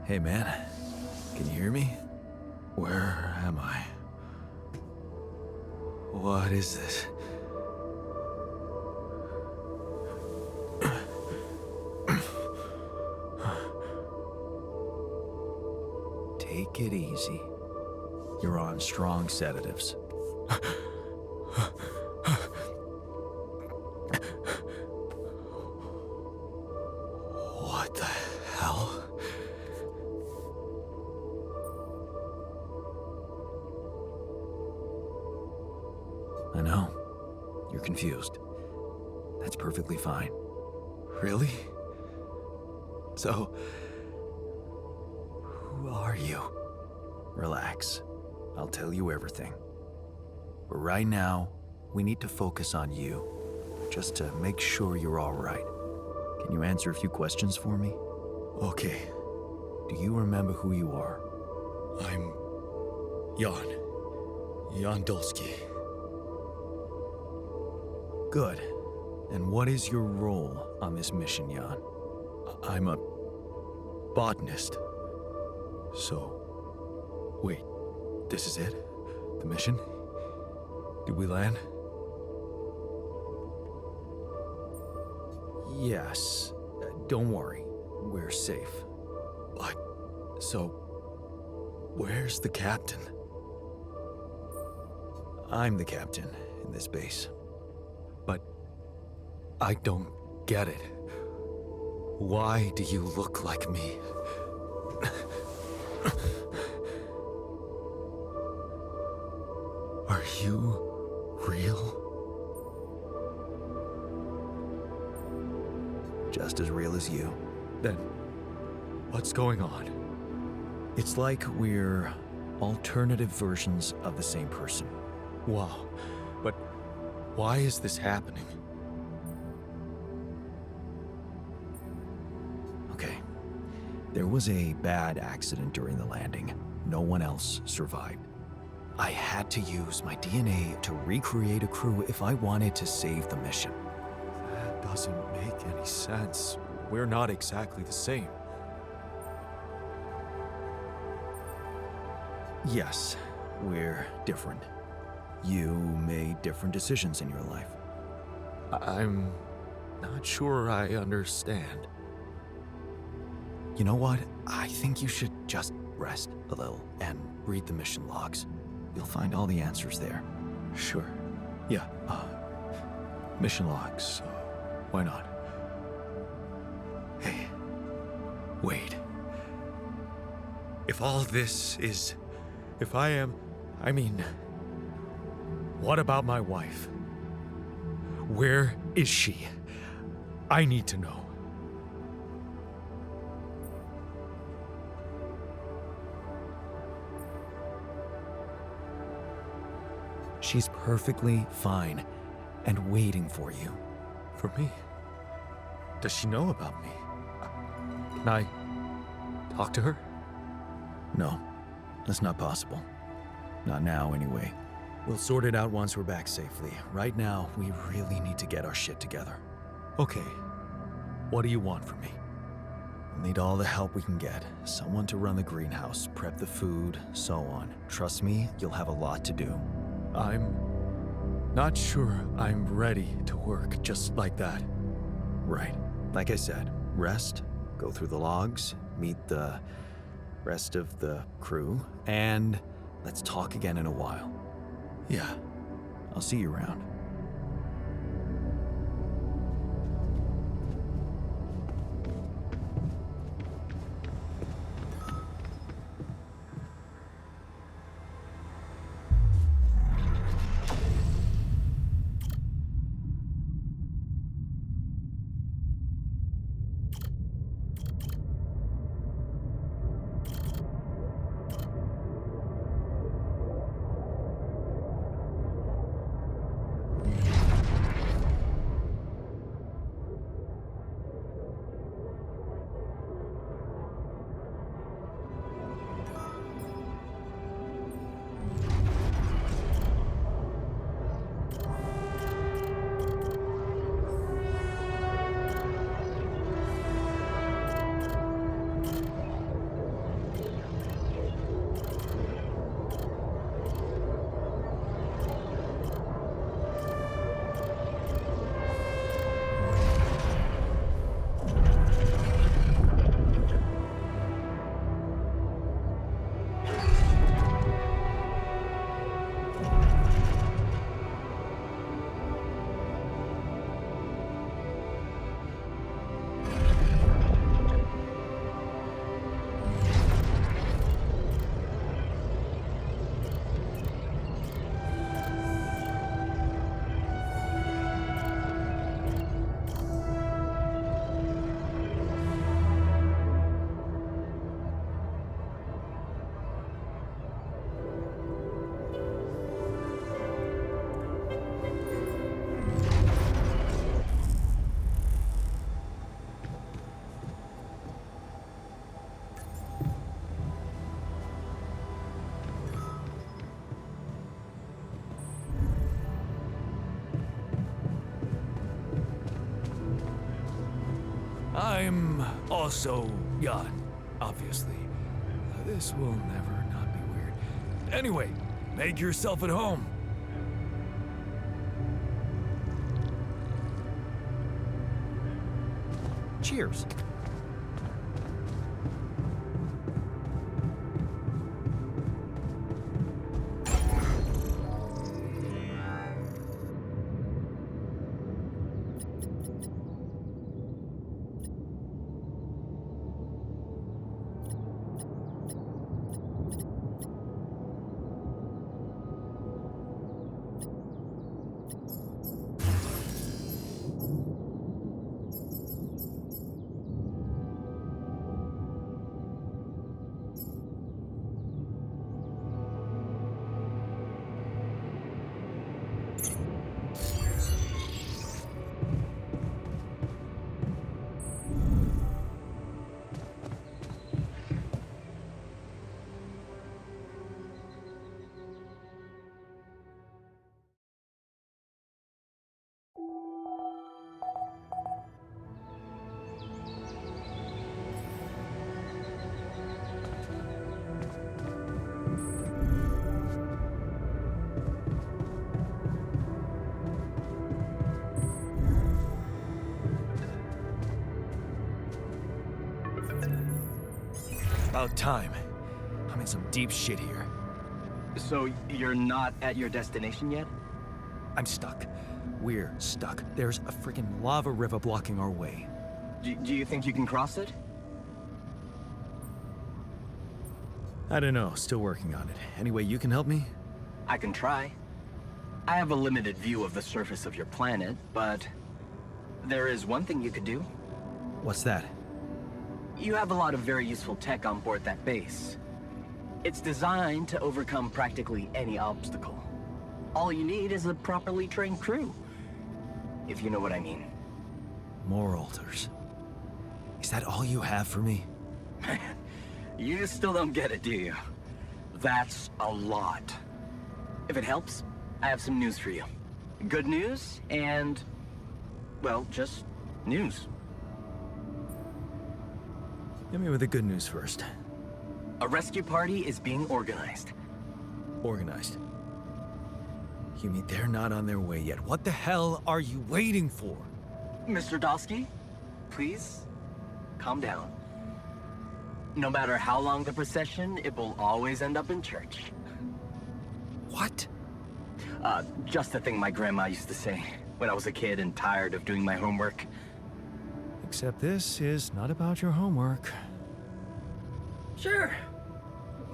Hey, man. Can you hear me? Where am I? What is this? Take it easy. You're on strong sedatives. What the hell? I know. You're confused. That's perfectly fine. Really? So, who are you? Relax. I'll tell you everything. But right now, we need to focus on you, just to make sure you're all right. Can you answer a few questions for me? Okay. Do you remember who you are? I'm Jan Dulski. Good. And what is your role on this mission, Jan? I'm a botanist. So, wait, this is it? The mission? Did we land? Yes. Don't worry. We're safe. But, so, where's the captain? I'm the captain in this base. But I don't get it. Why do you look like me? Are you real? Just as real as you. Then, what's going on? It's like we're alternative versions of the same person. Wow, but why is this happening? Okay, there was a bad accident during the landing. No one else survived. I had to use my DNA to recreate a crew if I wanted to save the mission. That doesn't make any sense. We're not exactly the same. Yes, we're different. You made different decisions in your life. I'm not sure I understand. You know what? I think you should just rest a little and read the mission logs. You'll find all the answers there. Sure. Yeah, mission logs. Why not? Hey, wait. If all this is... If I am... I mean... What about my wife? Where is she? I need to know. She's perfectly fine and waiting for you. For me? Does she know about me? Can I talk to her? No, that's not possible. Not now, anyway. We'll sort it out once we're back safely. Right now, we really need to get our shit together. Okay, what do you want from me? We'll need all the help we can get. Someone to run the greenhouse, prep the food, so on. Trust me, you'll have a lot to do. I'm not sure I'm ready to work just like that. Right. Like I said, rest, go through the logs, meet the rest of the crew, and let's talk again in a while. Yeah, I'll see you around. I'm also Jan, obviously. This will never not be weird. Anyway, make yourself at home. Cheers. About time. I'm in some deep shit here. So you're not at your destination yet? I'm stuck. We're stuck. There's a freaking lava river blocking our way. Do you think you can cross it? I don't know, still working on it. Anyway, you can help me? I can try. I have a limited view of the surface of your planet, but there is one thing you could do. What's that? You have a lot of very useful tech on board that base. It's designed to overcome practically any obstacle. All you need is a properly trained crew, if you know what I mean. More altars. Is that all you have for me? You still don't get it, do you? That's a lot. If it helps, I have some news for you. Good news and, well, just news. Hit me with the good news first. A rescue party is being organized. Organized. You mean they're not on their way yet? What the hell are you waiting for? Mr. Dosky, please, calm down. No matter how long the procession, it will always end up in church. What? Just a thing my grandma used to say when I was a kid and tired of doing my homework. Except this is not about your homework. Sure.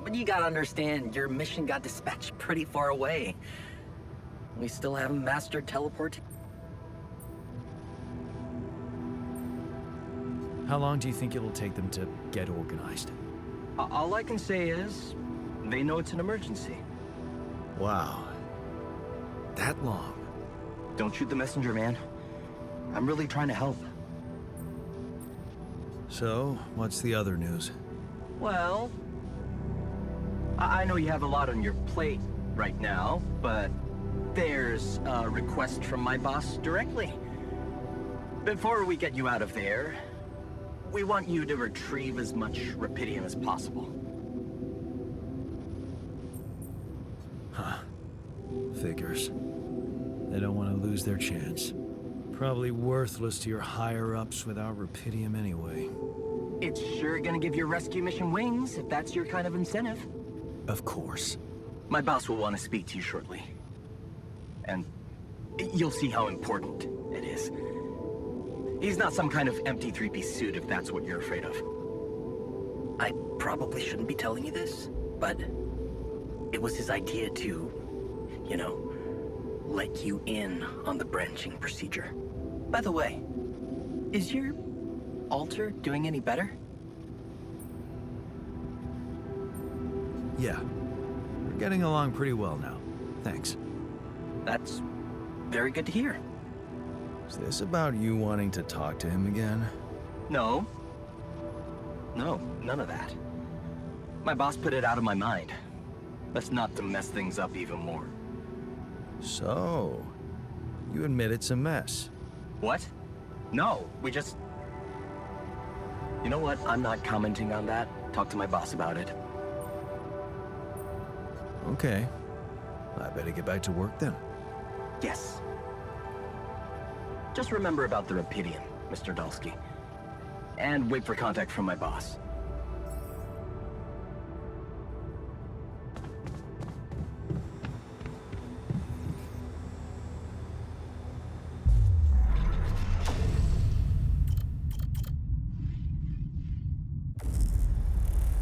But you gotta understand, your mission got dispatched pretty far away. We still haven't mastered teleport. How long do you think it'll take them to get organized? All I can say is, they know it's an emergency. Wow. That long? Don't shoot the messenger, man. I'm really trying to help. So, what's the other news? Well, I know you have a lot on your plate right now, but there's a request from my boss directly. Before we get you out of there, we want you to retrieve as much Rapidium as possible. Huh. Figures. They don't want to lose their chance. Probably worthless to your higher-ups without Rapidium anyway. It's sure gonna give your rescue mission wings, if that's your kind of incentive. Of course. My boss will want to speak to you shortly. And you'll see how important it is. He's not some kind of empty three-piece suit if that's what you're afraid of. I probably shouldn't be telling you this, but it was his idea to, you know, let you in on the branching procedure. By the way, is your altar doing any better? Yeah. We're getting along pretty well now. Thanks. That's very good to hear. Is this about you wanting to talk to him again? No. No, none of that. My boss put it out of my mind. That's not to mess things up even more. So, you admit it's a mess. What? No, we just... You know what? I'm not commenting on that. Talk to my boss about it. Okay. I better get back to work then. Yes. Just remember about the Rapidium, Mr. Dulski. And wait for contact from my boss.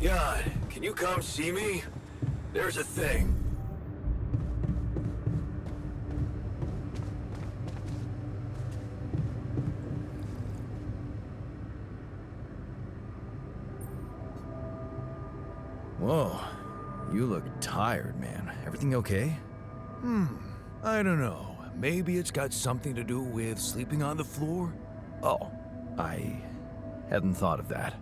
Jan, can you come see me? There's a thing. Whoa, you look tired, man. Everything okay? I don't know. Maybe it's got something to do with sleeping on the floor? Oh, I hadn't thought of that.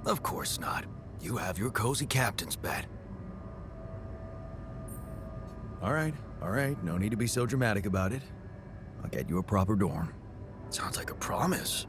Of course not. You have your cozy captain's bed. All right. No need to be so dramatic about it. I'll get you a proper dorm. Sounds like a promise.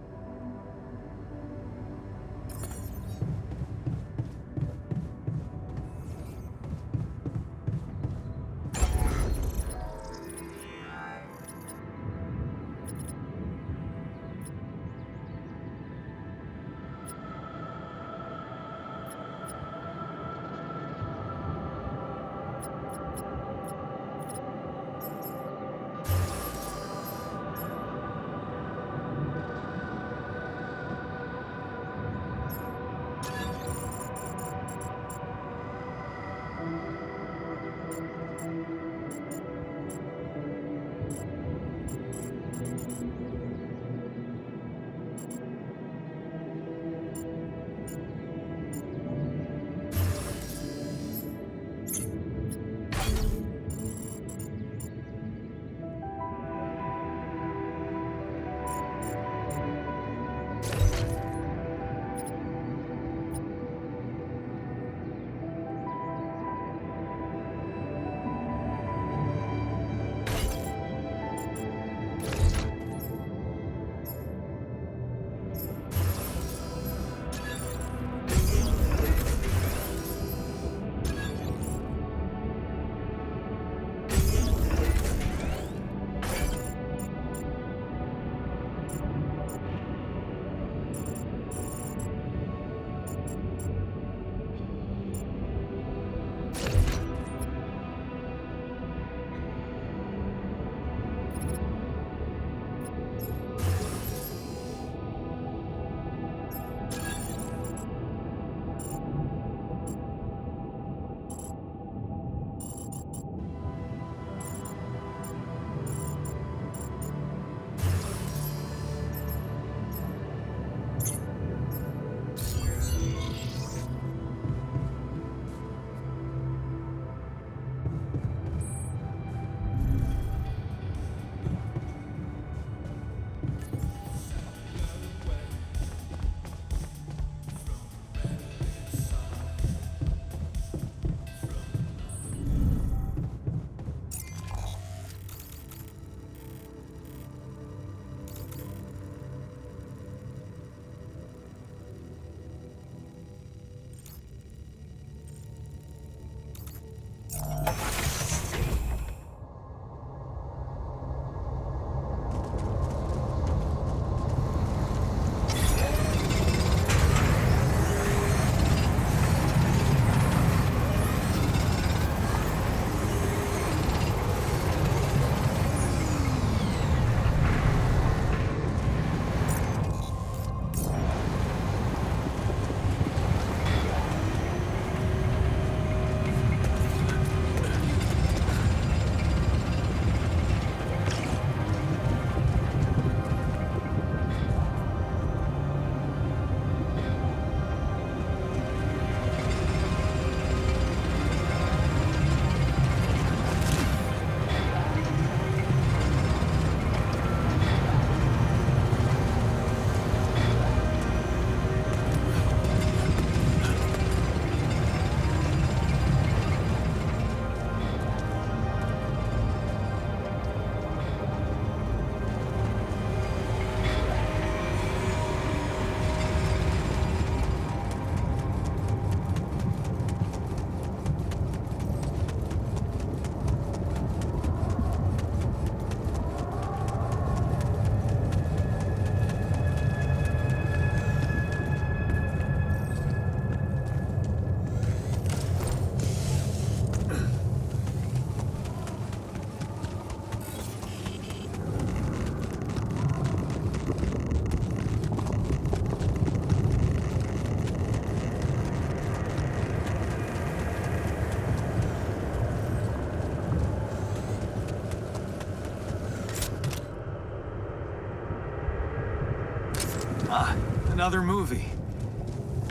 another movie.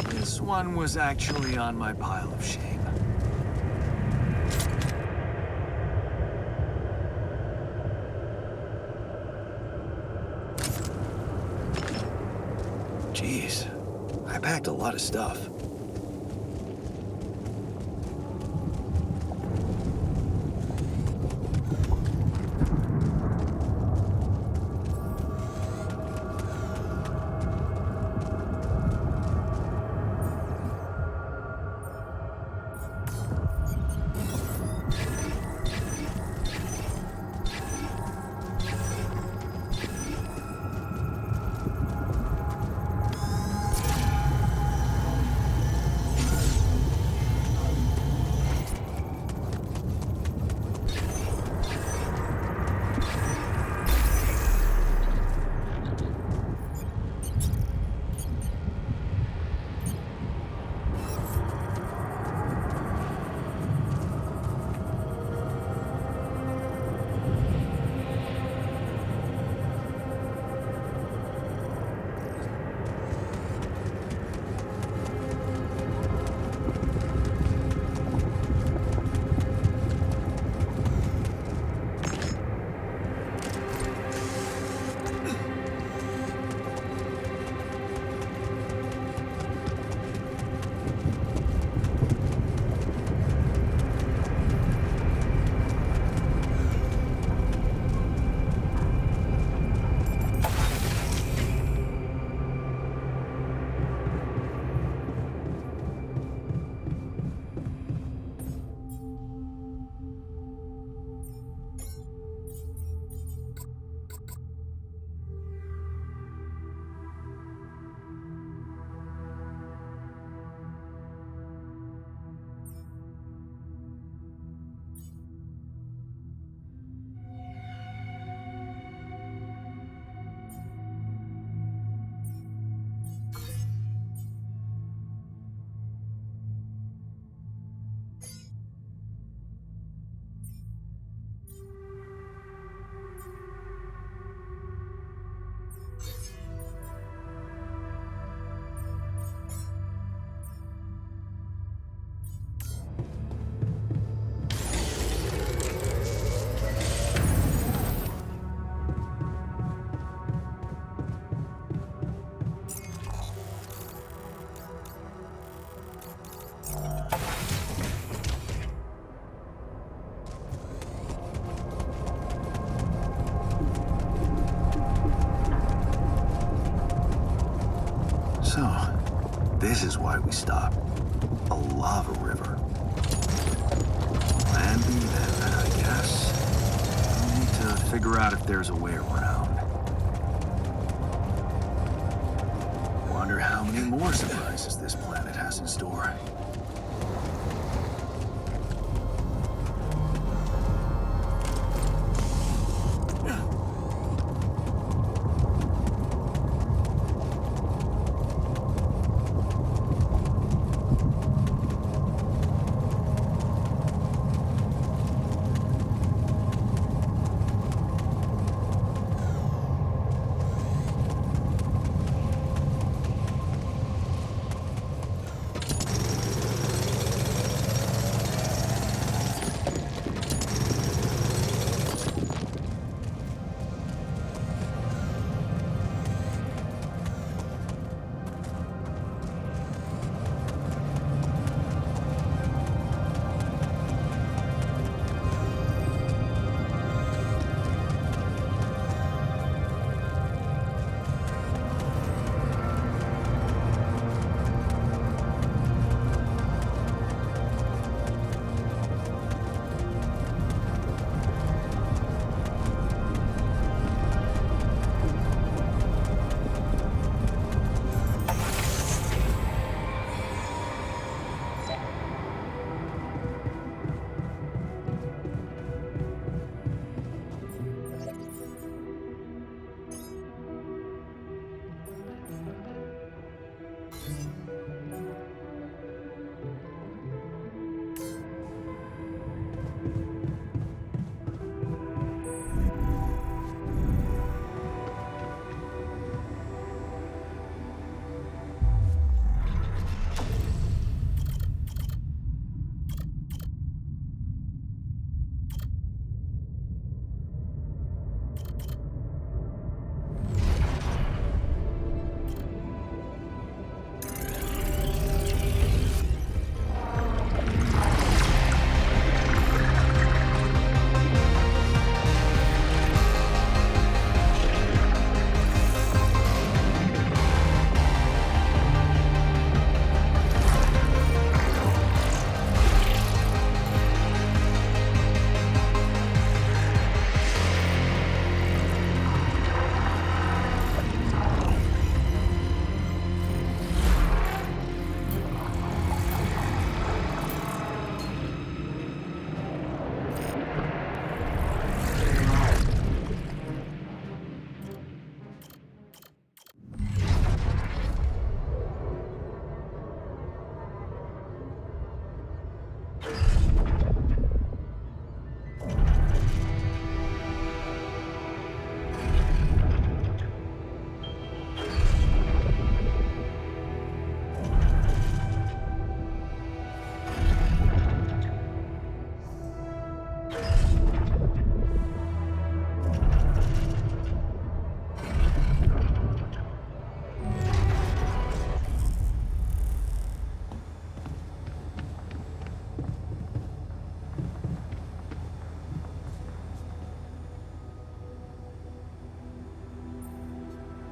This one was actually on my pile of shame. Jeez, I packed a lot of stuff. So, this is why we stopped. A lava river. Landing then, I guess. We need to figure out if there's a way around. Wonder how many more surprises this planet has in store.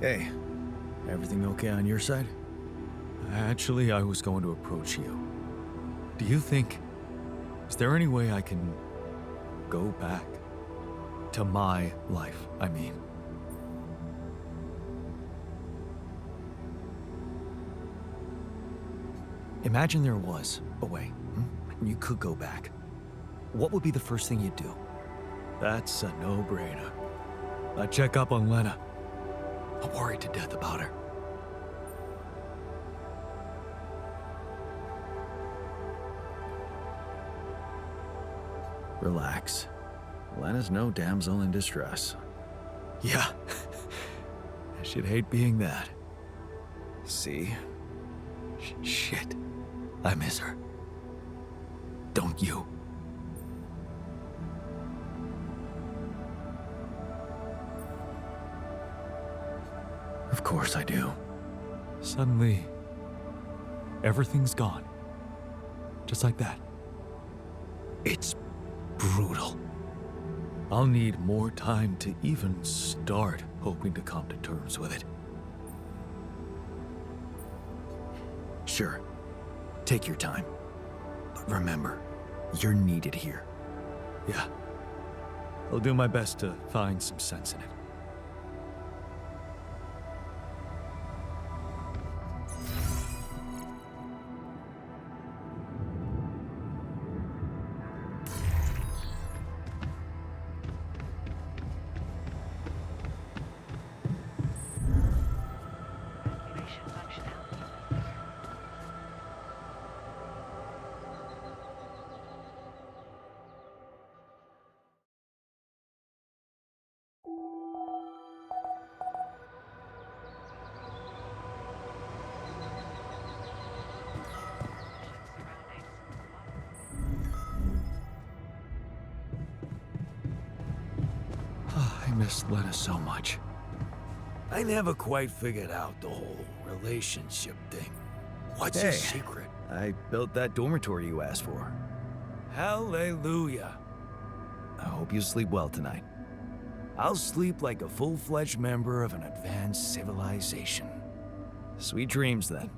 Hey, everything okay on your side? Actually, I was going to approach you. Do you think... Is there any way I can go back? To my life, I mean. Imagine there was a way, and you could go back. What would be the first thing you'd do? That's a no-brainer. I'd check up on Lena. I'm worried to death about her. Relax. Lena's no damsel in distress. Yeah. I should hate being that. See? Shit. I miss her. Don't you? Of course I do. Suddenly, everything's gone. Just like that. It's brutal. I'll need more time to even start hoping to come to terms with it. Sure. Take your time. But remember, you're needed here. Yeah. I'll do my best to find some sense in it. Evacuation functionality. I miss Lena so much. I never quite figured out the whole relationship thing. What's Hey. your secret? I built that dormitory you asked for. Hallelujah. I hope you sleep well tonight. I'll sleep like a full-fledged member of an advanced civilization. Sweet dreams, then.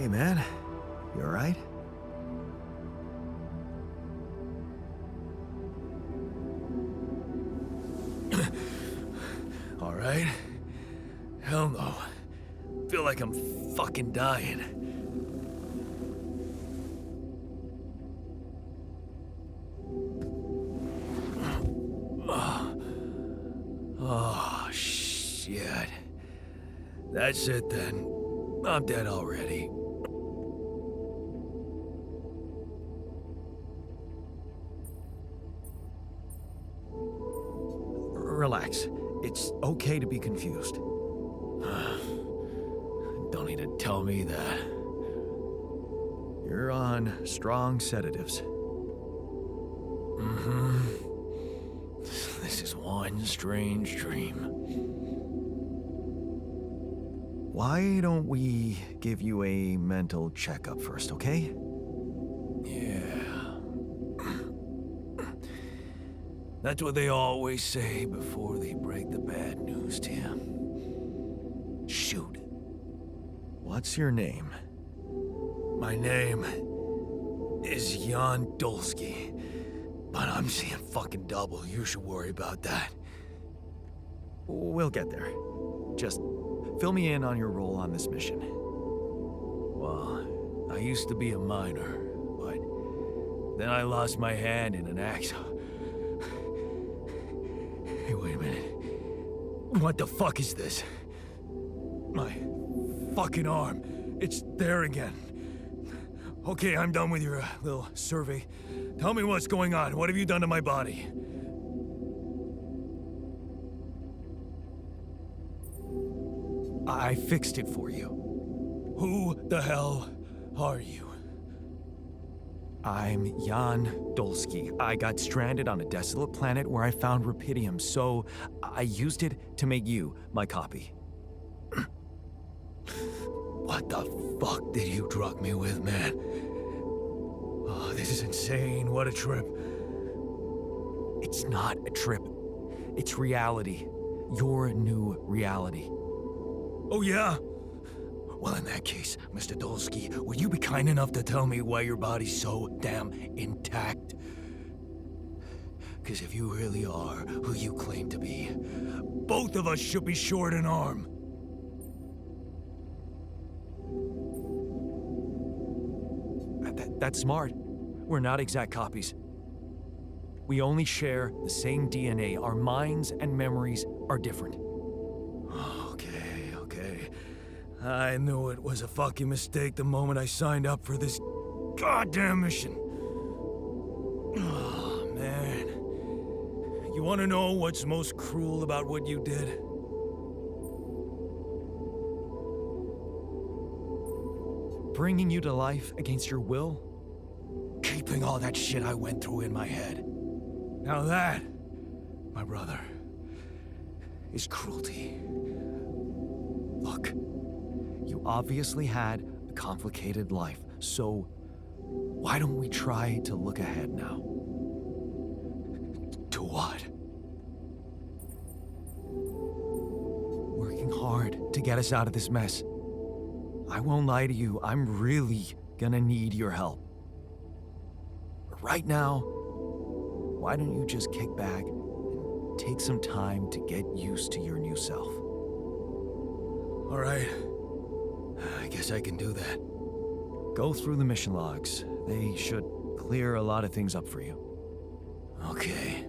Hey, man. You alright? Alright? Hell no. Feel like I'm fucking dying. Oh, shit. That's it then. I'm dead already. Relax. It's okay to be confused. Don't need to tell me that. You're on strong sedatives. Mm-hmm. This is one strange dream. Why don't we give you a mental checkup first, okay? Yeah. That's what they always say before they break the bad news to you. Shoot. What's your name? My name is Jan Dolsky, but I'm seeing fucking double. You should worry about that. We'll get there. Just fill me in on your role on this mission. Well, I used to be a miner, but then I lost my hand in an accident. Hey, wait a minute. What the fuck is this? My fucking arm. It's there again. Okay, I'm done with your little survey. Tell me what's going on. What have you done to my body? I fixed it for you. Who the hell are you? I'm Jan Dolsky. I got stranded on a desolate planet where I found rupidium, so I used it to make you my copy. What the fuck did you drug me with, man? Oh, this is insane. What a trip. It's not a trip. It's reality. Your new reality. Oh, yeah? Well, in that case, Mr. Dolsky, would you be kind enough to tell me why your body's so damn intact? Because if you really are who you claim to be, both of us should be short an arm. That's smart. We're not exact copies. We only share the same DNA. Our minds and memories are different. Okay. I knew it was a fucking mistake the moment I signed up for this goddamn mission. Oh, man. You want to know what's most cruel about what you did? Bringing you to life against your will? Keeping all that shit I went through in my head. Now that, my brother, is cruelty. Look, you obviously had a complicated life, so why don't we try to look ahead now? To what? Working hard to get us out of this mess. I won't lie to you, I'm really gonna need your help. Right now, why don't you just kick back and take some time to get used to your new self? All right. I guess I can do that. Go through the mission logs. They should clear a lot of things up for you. Okay.